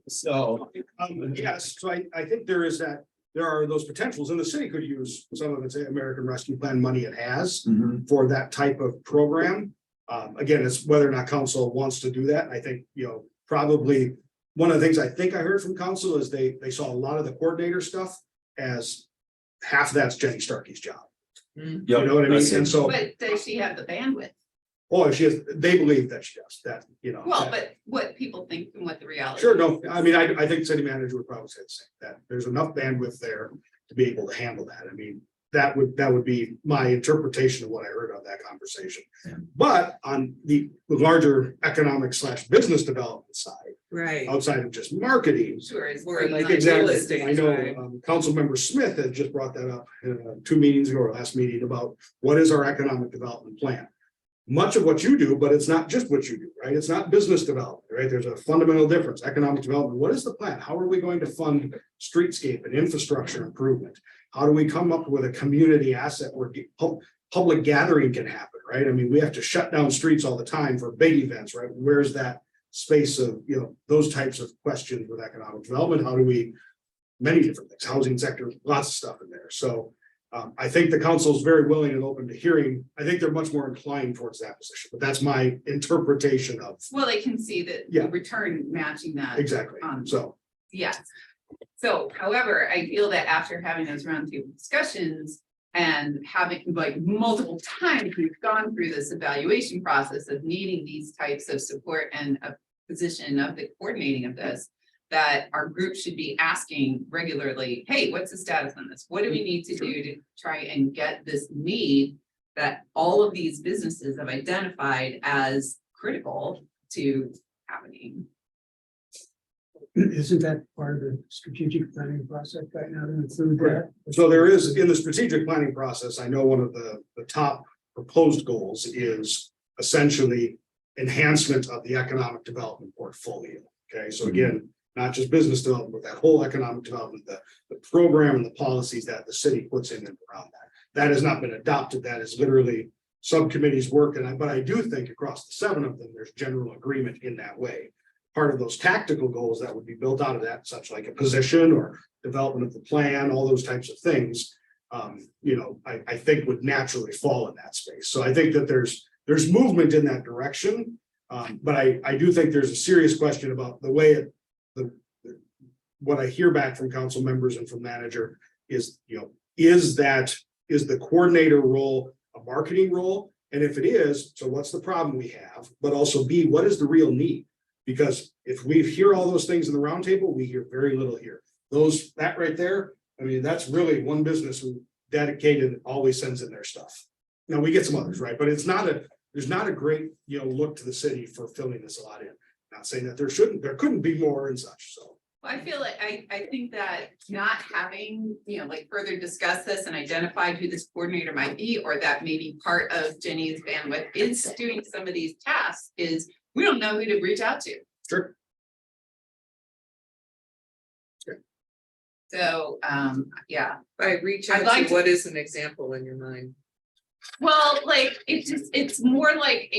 So, Yes, so I think there is that, there are those potentials, and the city could use some of its American Rescue Plan money it has mhm, for that type of program. Again, it's whether or not council wants to do that. I think, probably one of the things I think I heard from council is they saw a lot of the coordinator stuff as half of that's Jenny Starkey's job. yep, You know what I mean? that's it. And so, But does she have the bandwidth? oh, they believe that she does that, Well, that- but what people think and what the reality. Sure, no, I mean, I think city manager would probably say the same, that there's enough bandwidth there to be able to handle that. I mean, that would be my interpretation of what I heard of that conversation. Yeah. But on the larger economic / business development side, Right. outside of just marketing. Sure is. Or bringing like on- Exactly, real estate, I know, right. Councilmember Smith had just brought that up, 2 meetings ago or last meeting about what is our economic development plan? Much of what you do, but it's not just what you do, right? It's not business development, right? There's a fundamental difference. Economic development, what is the plan? How are we going to fund streetscape and infrastructure improvement? How do we come up with a community asset where public gathering can happen, right? I mean, we have to shut down streets all the time for big events, right? Where's that space of, those types of questions with economic development? How do we, many different things, housing sector, lots of stuff in there. So I think the council is very willing and open to hearing. I think they're much more inclined towards that position, but that's my interpretation of Well, they can see that Yeah. the return matching that. exactly. So, Yes. So however, I feel that after having those roundtable discussions and having like multiple times, we've gone through this evaluation process of needing these types of support and a position of the coordinating of this, that our group should be asking regularly, hey, what's the status on this? What do we need to do to try and get this need that all of these businesses have identified as critical to happening? Isn't that part of the strategic planning process right now to include that? so there is, in the strategic planning process, I know one of the top proposed goals is essentially enhancement of the economic development portfolio. Okay, so again, not just business development, but that whole economic development, the program and the policies that the city puts in and around that. That has not been adopted. That is literally subcommittees work. But I do think across the 7 of them, there's general agreement in that way. Part of those tactical goals that would be built out of that, such like a position or development of the plan, all those types of things, I think would naturally fall in that space. So I think that there's movement in that direction. But I do think there's a serious question about the way what I hear back from council members and from manager is, is the coordinator role a marketing role? And if it is, so what's the problem we have? But also B, what is the real need? Because if we hear all those things in the roundtable, we hear very little here. That right there, I mean, that's really one business who dedicated always sends in their stuff. Now we get some others, right? But there's not a great, look to the city for filling this a lot in. Not saying that there couldn't be more and such, so. I feel like, I think that not having, like further discuss this and identified who this coordinator might be, or that maybe part of Jenny's bandwidth is doing some of these tasks, is we don't know who to reach out to. Sure. So, yeah, By reach I'd out like to, to- what is an example in your mind? well, like, it's more like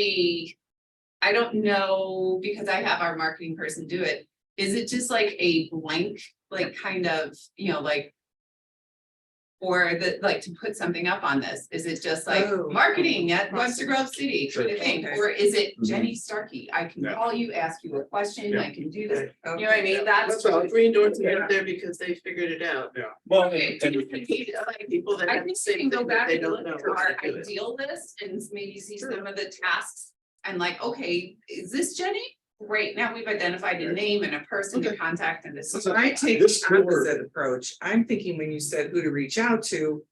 I don't know, because I have our marketing person do it. Is it just like a blank, like kind of, like, or to put something up on this? Is it just like Oh. marketing at Webster Grove City kind of thing? Okay. Or is it Mhm. Jenny Starkey? I can Yeah. call you, ask you a question, Yeah. I can do this. Okay. You know what I mean? That's. Well, Green Doors are there because they figured it out. Well, Okay, do you think we, like, People that I have the think we can same go thing, but back they and don't look know at how our to do it. ideal list and maybe see some of the tasks. And like, okay, is this Jenny? Great, now we've identified a name and a person to contact and this. So I take This the board- opposite approach. I'm thinking when you said who to reach out to,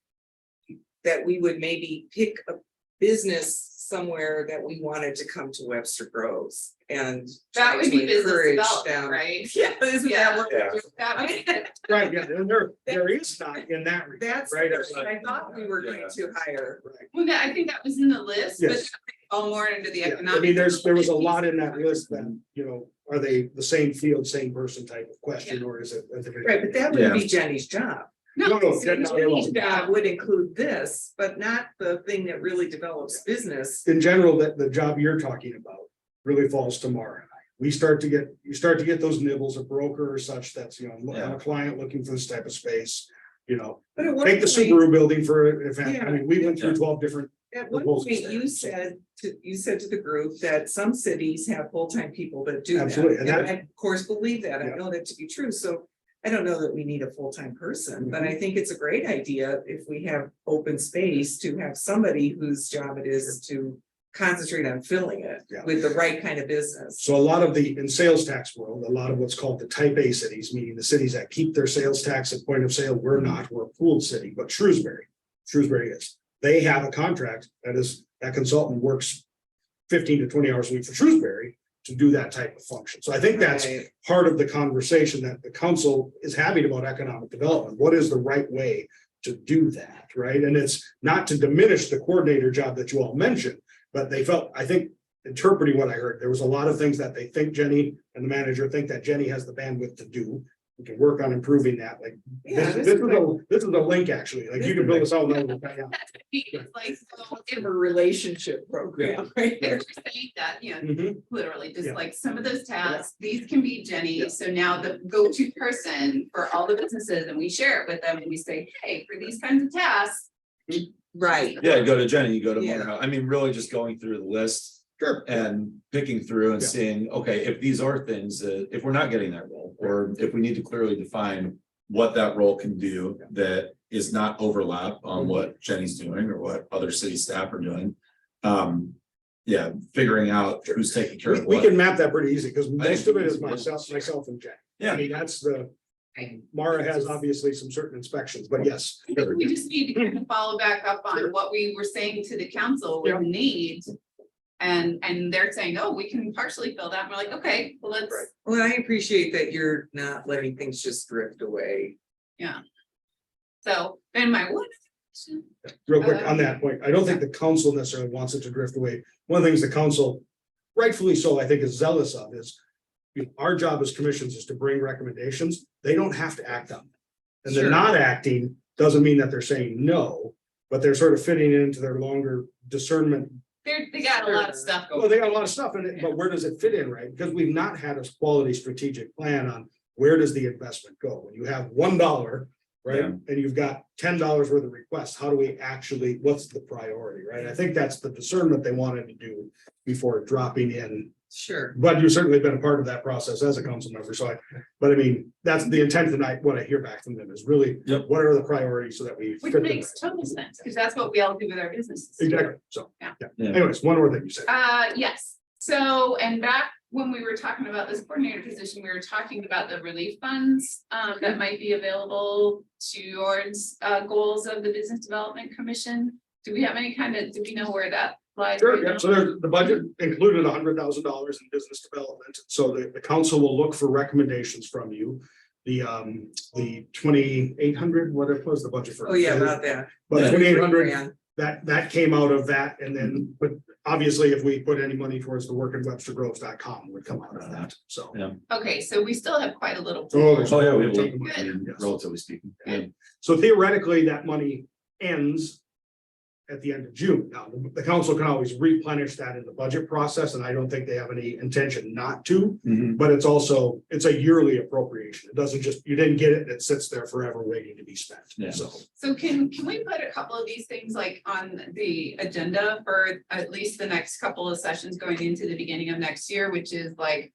that we would maybe pick a business somewhere that we wanted to come to Webster Groves and. That try would to be business encourage development, them. right? Yeah, isn't that what? Yeah. That would be- Right, yeah, and there is not in that. regard, That's right. what I thought we were going to hire. Well, no, I think that was in the list, but Yes. all more into the Yeah, economic. I mean, there was a lot in that list that, you know, are they the same field, same person type of question, or is it? Right, but that would be Jenny's job. No, no, See, Jen- not at Jenny's all. job would include this, but not the thing that really develops business. In general, that the job you're talking about really falls to Mara and I. You start to get those nibbles, a broker or such that's, you know, Yeah. a client looking for this type of space, you know. But at one Take the point- Subaru building for an event. I Yeah. mean, we went through 12 different. At one proposals point, there. you said to the group that some cities have full-time people that do that. Absolutely, and And that- I, of course, believe that. I Yeah. know that to be true, so I don't know that we need a full-time person, but Mm-hmm. I think it's a great idea if we have open space to have somebody whose job it is to concentrate on filling it Yeah. with the right kind of business. So a lot of in sales tax world, a lot of what's called the type A cities, meaning the cities that keep their sales tax at point of sale, we're not, we're a pooled city, but Shrewsbury is. They have a contract that consultant works 15 to 20 hours a week for Shrewsbury to do that type of function. So I think that's Right. part of the conversation that the council is having about economic development. What is the right way to do that, right? And it's not to diminish the coordinator job that you all mentioned, but they felt, I think, interpreting what I heard, there was a lot of things that they think Jenny and the manager think that Jenny has the bandwidth to do. We can work on improving that, like, Yeah, this is a link, actually, like, you can build this out. It's like, so It's if a relationship program, right there. if you're saying that, you know, Mhm. literally, just Yeah. like some of those tasks, these can be Yeah. Jenny, so now the go-to person for all the businesses, and we share it with them, and we say, hey, for these kinds of tasks. Right. Yeah, go to Jenny, you go to Yeah. Mara. I mean, really just going through the list Sure. and picking through and Yeah. seeing, okay, if these are things that, if we're not getting that role, or if we need to clearly define what that role can do that is not overlap Mm-hmm. on what Jenny's doing or what other city staff are doing. Yeah, figuring out who's taking care We, of we what. can map that pretty easy, because most of it is Yeah. myself and Jen. I Yeah. mean, that's Mara has obviously some certain inspections, but yes. I think we just need to kind of follow back up Sure. on what we were saying to the council with Yeah. needs. And they're saying, oh, we can partially fill that, and we're like, okay, well, let's, Right. Well, I appreciate that you're not letting things just drift away. so, then my one. question, Real quick on that point, I don't think the council necessarily wants it to drift away. One of the things the council, rightfully so, I think is zealous of is. Our job as commissions is to bring recommendations. They don't have to act on them. And they're Sure. not acting, doesn't mean that they're saying no, but they're sort of fitting into their longer discernment. They got a lot of Sure. stuff going. Well, they got a lot of stuff in it, but where does it fit in, right? Because we've not had a quality strategic plan on where does the investment go? When you have $1, right? Yeah. And you've got $10 worth of requests, how do we actually, what's the priority, right? I think that's the discernment they wanted to do before dropping in. Sure. But you've certainly been a part of that process as a council member, so but I mean, that's the intent tonight, what I hear back from them is really. Yep. What are the priorities so that we. Which fit them makes right. total sense, because that's what we all do with our businesses. Exactly, so, Yeah. Yeah. anyways, one more thing you said. Yes, so, and back when we were talking about this coordinator position, we were talking about the relief funds that might be available towards goals of the Business Development Commission. Do we have any do we know where that lies? Sure, right yeah, now? so the budget included $100,000 in business development, so the council will look for recommendations from you. The 2,800, what it was the budget for. Oh, yeah, about that. But 2,800, Yeah. that came out of that, and then, but obviously, if we put any money towards the work at WebsterGroves.com would come out of that, so. Yeah. Okay, so we still have quite a little. Oh, there's- Oh, yeah, we have, Good. I mean, relatively speaking. Yeah. So theoretically, that money ends at the end of June. Now, the council can always replenish that in the budget process, and I don't think they have any intention not to. Mhm. But it's a yearly appropriation. It doesn't just, you didn't get it, it sits there forever waiting to be spent. Yeah. So, So can we put a couple of these things like on the agenda for at least the next couple of sessions going into the beginning of next year, which is like.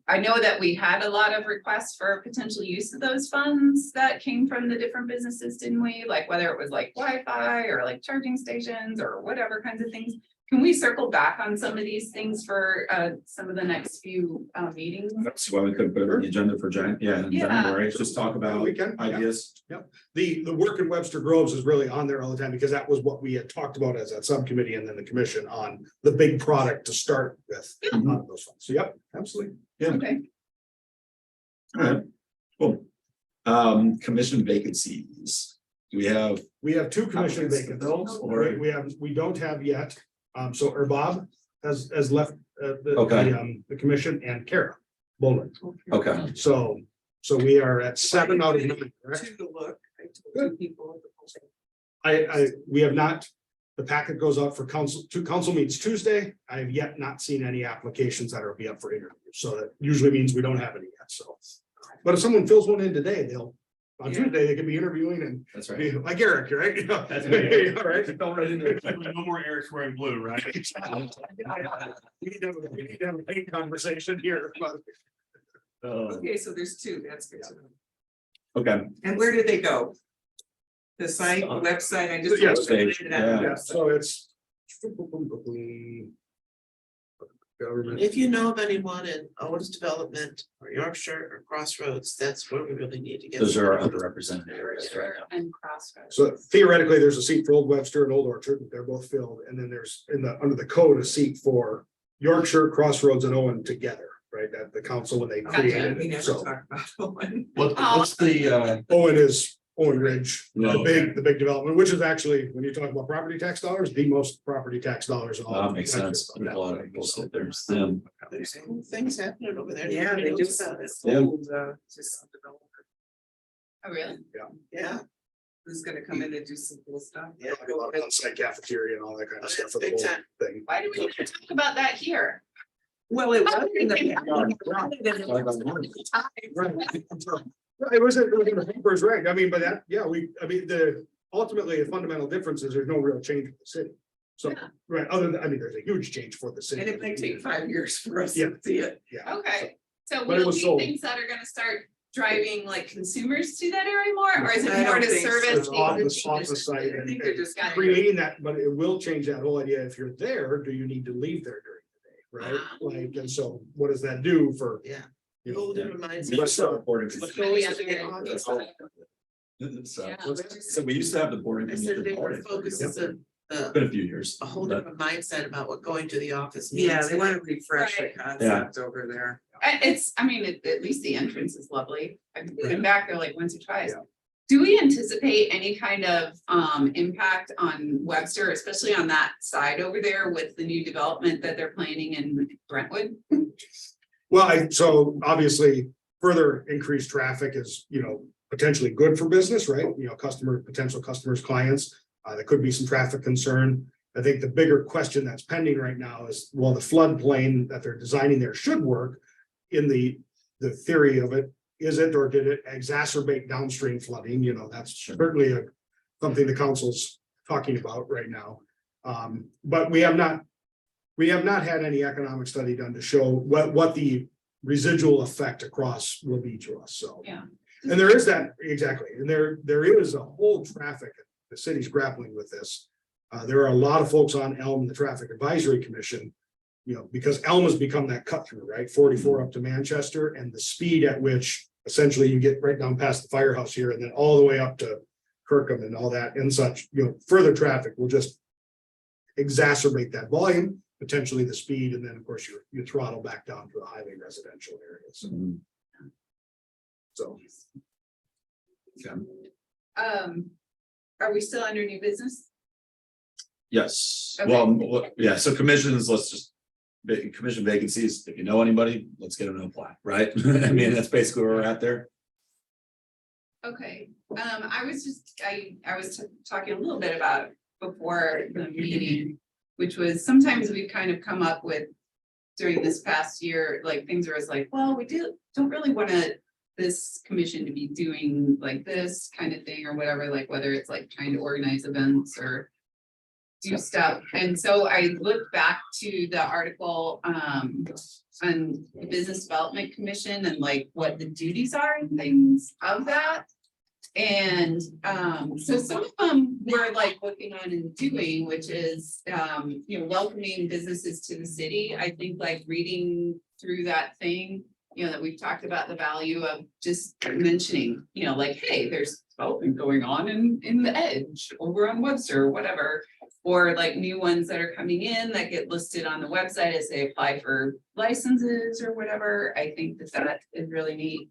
I know that we had a lot of requests for potential use of those funds that came from the different businesses, didn't we? Like whether it was like Wi-Fi or like charging stations or whatever kinds of things. can we circle back on some of these things for some of the next few meetings? That's why we couldn't put it on the agenda for in Yeah. January, just talk about We can, yeah. ideas. The work in Webster Groves is really on there all the time because that was what we had talked about as a subcommittee and then the commission on the big product to start with. On those funds. So, yep, absolutely. Okay, All right, cool. Commission vacancies. Do we have? We have two commission applicants to vacancies. those, or- We don't have yet. So Bob has left Okay. the commission and Kara Bowman. Okay, So we are at 7 out of 9, correct? Two to look, I told two people. We have not, the packet goes out for council meets Tuesday. I have yet not seen any applications that are be up for interview. So that usually means we don't have any yet, so. But if someone fills one in today, on Yeah. Tuesday, they could be interviewing and that's be right. like Eric, right? That's right. All right. Fell right into it. No more Eric's wearing blue, right? We need to have a paint conversation here. Okay, so there's two, that's good. to know. Okay, And where did they go? The site, website, I just. Yes. Yeah. So it's. Government. If you know of anyone in Owens Development or Yorkshire or Crossroads, that's where we really need to get. those are our underrepresented areas right now. and Crossroads. So theoretically, there's a seat for Old Webster and Old Orchard, they're both filled, and then there's under the code, a seat for Yorkshire, Crossroads and Owen together, right? At the council when they Gotcha. created We it, never so talked about one. What's the, Owen is Owen Ridge, Oh, the big development, which is actually, when you talk about property tax dollars, the most property tax dollars. in all That of makes Webster. sense. There's a lot of people sit there. Them. There's cool things happening over there. Yeah, Nobody they knows just. about it. sold, just developer. Oh, really? Yeah, Who's gonna come in and do some cool stuff? yeah. A lot of on-site cafeteria and all that kind of stuff for the Big whole time. thing. Why do we need to talk about that here? Well, it was in the. It was in the papers, right? I mean, but that, yeah, ultimately, the fundamental difference is there's no real change for the city. So, Yeah. right, there's a huge change for the city. And it might take 5 years for us Yeah. to see it. Yeah. Okay, so But it will was be sold. things that are gonna start driving like consumers to that area more, or is I it more don't to think so. service? It's off the- the site I and think they're just Got it. creating that, but it will change that whole idea. If you're there, do you need to leave there during the day, right? Ah. Like, and so what does that do for? Yeah. You know, Whole different mindset. We used to have a boarding What committee. do we have to Yeah. get? That's all. So, Yeah. so we used to have the boarding. I committee said they were boarding. focused on Been a few years. a whole but- different mindset about what going to the office means. Yeah, they want to refresh the Right. concept over there. At least the entrance is lovely. I've been back there like once or twice. Yeah. Do we anticipate any kind of impact on Webster, especially on that side over there with the new development that they're planning in Brentwood? Well, so obviously, further increased traffic is, potentially good for business, right? Potential customers, clients. There could be some traffic concern. I think the bigger question that's pending right now is, well, the floodplain that they're designing there should work. In the theory of it, is it, or did it exacerbate downstream flooding? That's certainly something the council's talking about right now. But we have not had any economic study done to show what the residual effect across will be to us, so. Yeah. And there is that, exactly, and there is a whole traffic, the city's grappling with this. There are a lot of folks on Elm, the Traffic Advisory Commission, because Elm has become that cut through, right? 44 up to Manchester, and the speed at which essentially you get right down past the firehouse here and then all the way up to Kirkham and all that and such, further traffic will just exacerbate that volume, potentially the speed, and then of course you throttle back down to the highway residential areas. Mhm. So, Okay. Are we still under new business? Yes, Okay. well, yeah, so commissions, let's just. Commission vacancies, if you know anybody, let's get them to apply, right? I mean, that's basically where we're at there. Okay, I was talking a little bit about before the meeting, which was sometimes we've kind of come up with during this past year, like things are as like, well, we don't really want this commission to be doing like this kind of thing or whatever, like whether it's like trying to organize events or do stuff. And so I looked back to the article on the Business Development Commission and like what the duties are and things of that. And so some of them we're like working on and doing, which is welcoming businesses to the city. I think like reading through that thing, that we've talked about the value of just mentioning, like, hey, there's development going on in the Edge over on Webster or whatever. Or like new ones that are coming in that get listed on the website as they apply for licenses or whatever. I think that is really neat.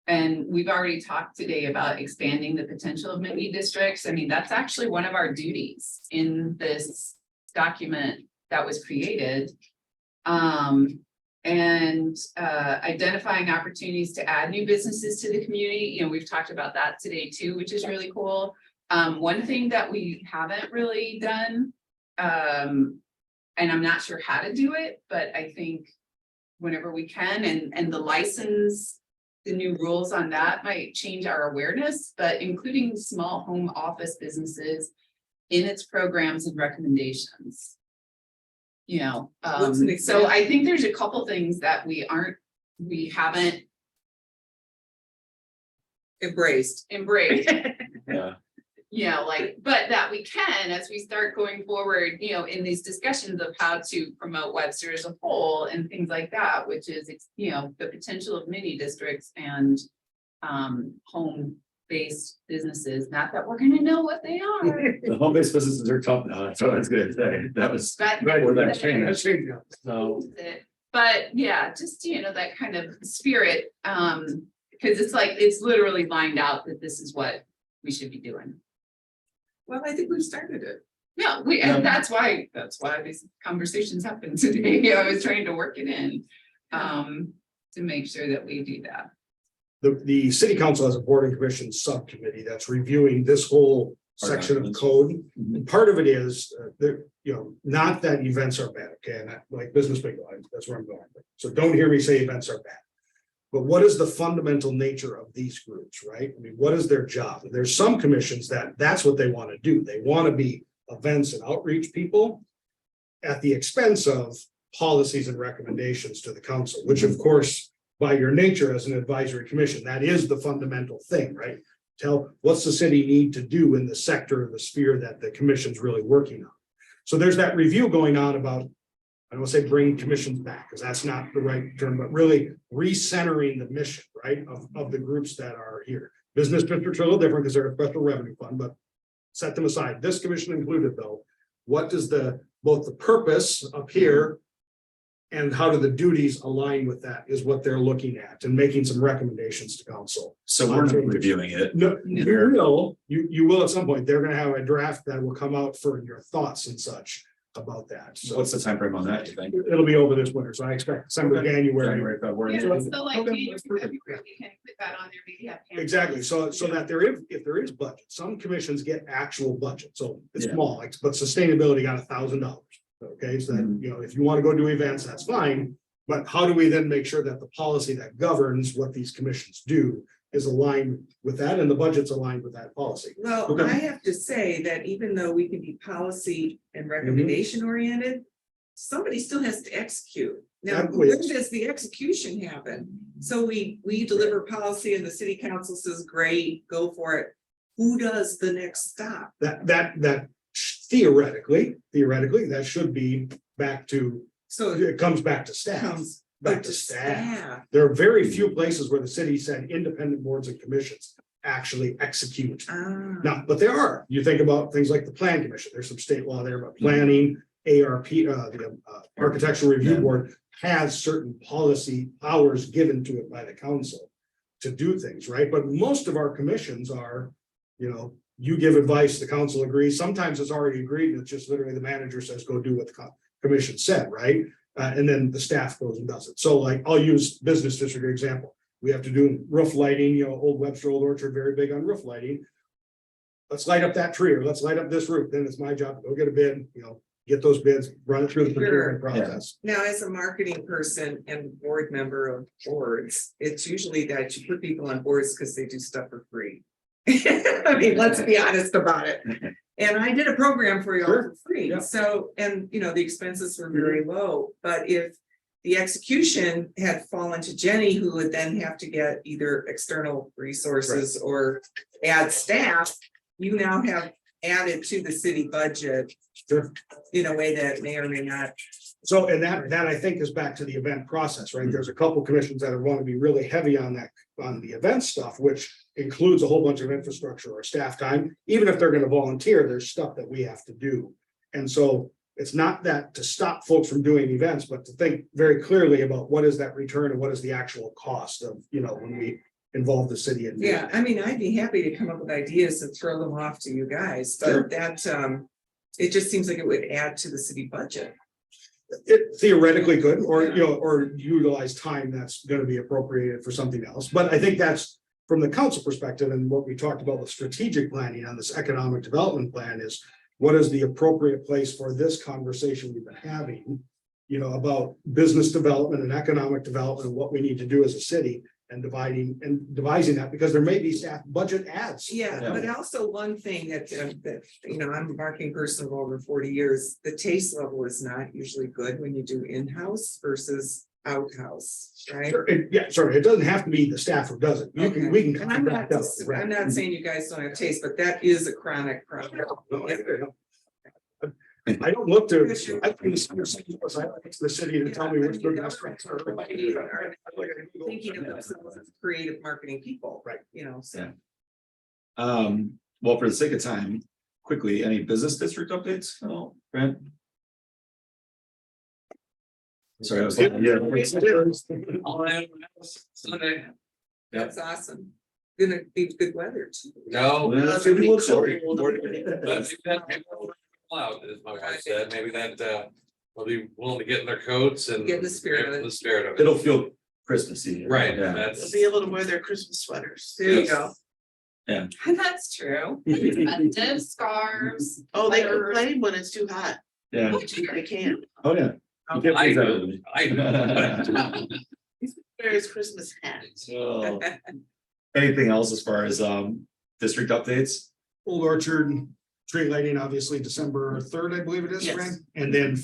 And we've already talked today about expanding the potential of mini districts. I mean, that's actually one of our duties in this document that was created. Identifying opportunities to add new businesses to the community. We've talked about that today too, which is really cool. One thing that we haven't really done, and I'm not sure how to do it, but I think whenever we can, and the license, the new rules on that might change our awareness, but including small home office businesses in its programs and recommendations. What's an So example? I think there's a couple things that we haven't Embraced. embraced. Yeah. But that we can, as we start going forward, in these discussions of how to promote Webster as a whole and things like that, which is, the potential of mini districts and home-based businesses, not that we're gonna know what they are. The home-based businesses are tough now, that's what I was gonna say, that was. But- before that That's changed. changed now. So, But yeah, just, that kind of spirit, because it's literally lined out that this is what we should be doing. Well, I think we've started it. Yeah, and that's why these conversations happen today. I was trying to work it in, to make sure that we do that. The city council has a board and commission subcommittee that's reviewing this whole section of code. And part of it is, not that events are bad, okay, and like business bingo, that's where I'm going. So don't hear me say events are bad. But what is the fundamental nature of these groups, right? I mean, what is their job? There's some commissions that's what they want to do. They want to be events and outreach people at the expense of policies and recommendations to the council, which of course, by your nature as an advisory commission, that is the fundamental thing, right? Tell what's the city need to do in the sector or the sphere that the commission's really working on. So there's that review going on about, I don't say bring commissions back, because that's not the right term, but really recentering the mission, right, of the groups that are here. Business districts are a little different because they're a special revenue fund, but set them aside. This commission included though, what does both the purpose up here and how do the duties align with that is what they're looking at and making some recommendations to council. so we're not reviewing it. No, you will at some point. They're gonna have a draft that will come out for your thoughts and such about that. So What's the time frame on that, you think? it'll be over this winter, so I expect December, January. January, February. Yeah, so like Okay, January, that's perfect. February, we can put that on there, maybe have. Pam- Exactly, so that if there is budget, some commissions get actual budget, so it's Yeah. small, but sustainability got $1,000. Okay, so then, if you want to go do events, that's fine, but how do we then make sure that the policy that governs what these commissions do is aligned with that and the budget's aligned with that policy? Well, Okay. I have to say that even though we can be policy and recommendation oriented, somebody still has to execute. Now, Exactly. where does the execution happen? So we deliver policy and the city council says, great, go for it. Who does the next stop? That theoretically, that should be back to, So it comes back to staff. comes Back back to to staff. There are very few places where the city said independent boards and commissions actually execute. Ah, Now, but there are, you think about things like the plan commission, there's some state law there about planning, ARP, the Architectural Review Yeah. Board has certain policy powers given to it by the council to do things, right? But most of our commissions are, you give advice, the council agrees, sometimes it's already agreed, and it's just literally the manager says, go do what the commission said, right? And then the staff goes and does it. So like, I'll use business district example. We have to do roof lighting, Old Webster, Old Orchard, very big on roof lighting. Let's light up that tree, or let's light up this roof, then it's my job to go get a bid, get those bids, run it through the procurement process. now, as a marketing person and board member of boards, it's usually that you put people on boards because they do stuff for free. I mean, let's be honest about it. And I did a program for you all Sure, for free, yeah. so, and the expenses were very low, but if the execution had fallen to Jenny, who would then have to get either external resources or add staff. You now have added to the city budget Sure. in a way that may or may not. So, and that I think is back to the event process, right? There's a couple commissions that want to be really heavy on that, on the event stuff, which includes a whole bunch of infrastructure or staff time. Even if they're gonna volunteer, there's stuff that we have to do. And so it's not that to stop folks from doing events, but to think very clearly about what is that return and what is the actual cost of, when we involve the city in. Yeah, I mean, I'd be happy to come up with ideas and throw them off to you guys, Sure. but that, it just seems like it would add to the city budget. It theoretically could, or, or utilize time that's gonna be appropriated for something else, but I think that's. From the council perspective and what we talked about with strategic planning on this economic development plan is. What is the appropriate place for this conversation we've been having? About business development and economic development and what we need to do as a city and devising that, because there may be staff budget adds. Yeah, but also one thing that, I'm a marketing person of over 40 years, the taste level is not usually good when you do in-house versus outhouse, right? Sure, it doesn't have to be the staff who does it. We can. And I'm not saying you guys don't have taste, but that is a chronic problem. I don't look to, I think the city to tell me which good restaurants are. Thinking of themselves as creative marketing people. Right. So. Well, for the sake of time, quickly, any business district updates? Oh, Brent? Sorry, I was Sunday. That's awesome. Gonna be good weather too. No. It's gonna be a little chilly. Cloud, as my wife said, maybe that, they'll be willing to get in their coats and. Get in the spirit of it. The spirit of it. It'll feel Christmassy. Right, Yeah. They'll that's. be able to wear their Christmas sweaters. There you go. That's true. Preventative scarves. Oh, they Whatever. complain when it's too hot. Yeah. They can't. Oh, yeah. You can't I please know, everybody. I know. Wear his Christmas hat. Oh. Anything else as far as district updates? Old Orchard tree lighting, obviously December 3rd, I believe it is, Yes. Frank. And then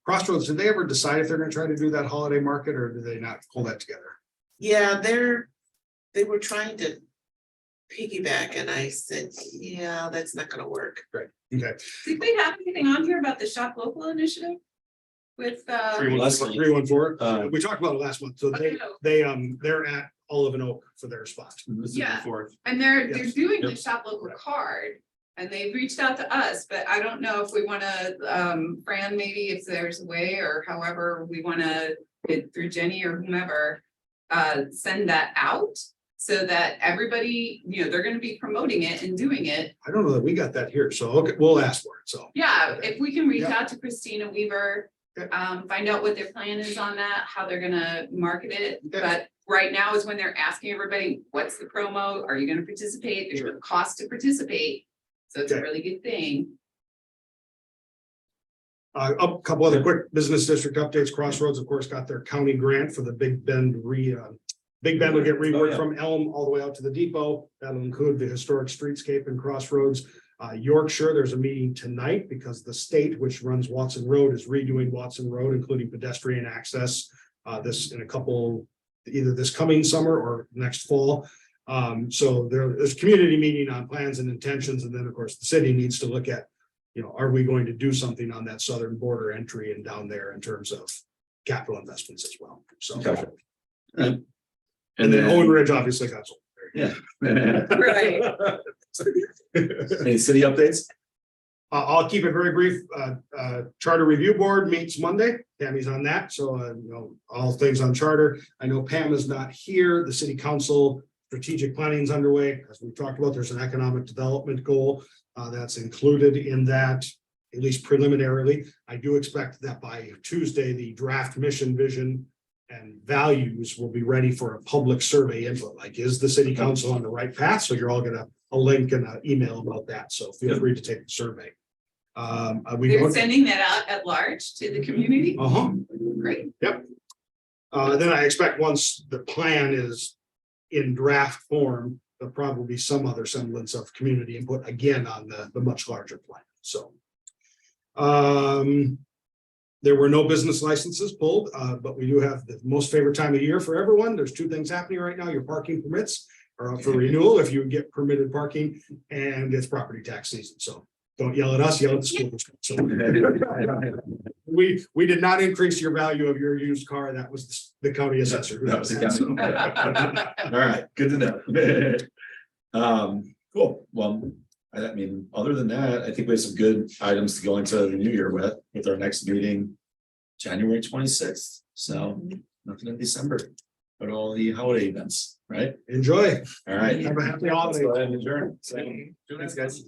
Crossroads, did they ever decide if they're gonna try to do that holiday market or do they not pull that together? Yeah, they were trying to piggyback and I said, yeah, that's not gonna work. Okay, Did they have anything on here about the shop local initiative? With, 314, we talked about it last month, so they're at Olive and Oak for their spot. Yeah. and they're Yes. doing the Yep. shop local card. And they've reached out to us, but I don't know if we wanna, Fran, maybe if there's a way or however we wanna, through Jenny or whomever. Send that out so that everybody, they're gonna be promoting it and doing it. I don't know that we got that here, so okay, we'll ask for it, so. Yeah, if we can reach Yeah. out to Christina Weaver, Yeah. find out what their plan is on that, how they're gonna market it. Yeah. But right now is when they're asking everybody, what's the promo? Are you gonna participate? There's no cost to participate. So it's a Okay. really good thing. A couple other quick business district updates. Crossroads, of course, got their county grant for the Big Bend Big Bend will get reworked from Elm all the way out to the depot. That'll include the historic streetscape and Crossroads. Yorkshire, there's a meeting tonight because the state, which runs Watson Road, is redoing Watson Road, including pedestrian access. This in a couple, either this coming summer or next fall. So there's community meeting on plans and intentions, and then, of course, the city needs to look at, are we going to do something on that southern border entry and down there in terms of capital investments as well, so. Gotcha. And then Owen Ridge obviously got sold. Yeah. Right. Any city updates? I'll keep it very brief. Charter Review Board meets Monday. Tammy's on that, so all things on charter. I know Pam is not here. The city council strategic planning is underway. As we talked about, there's an economic development goal that's included in that, at least preliminarily. I do expect that by Tuesday, the draft mission, vision, and values will be ready for a public survey input. Like, is the city council on the right path? So you're all gonna a link and an email about that. So feel free to take the survey. They're sending that out at large to the community. Great. Yep. Then I expect once the plan is in draft form, there'll probably be some other semblance of community input again on the much larger plan. So. There were no business licenses pulled, but we do have the most favorite time of year for everyone. There's two things happening right now. Your parking permits are up for renewal if you get permitted parking, and it's property tax season. So don't yell at us, yell at the school district. So we did not increase your value of your used car. That was the county assessor. That was the county. All right, good to know. Cool, well, I mean, other than that, I think we have some good items to go into the new year with our next meeting. January 26th, so nothing in December, but all the holiday events, right? Enjoy. All right. Have a happy holiday. Let's go ahead and adjourn. Thanks, guys.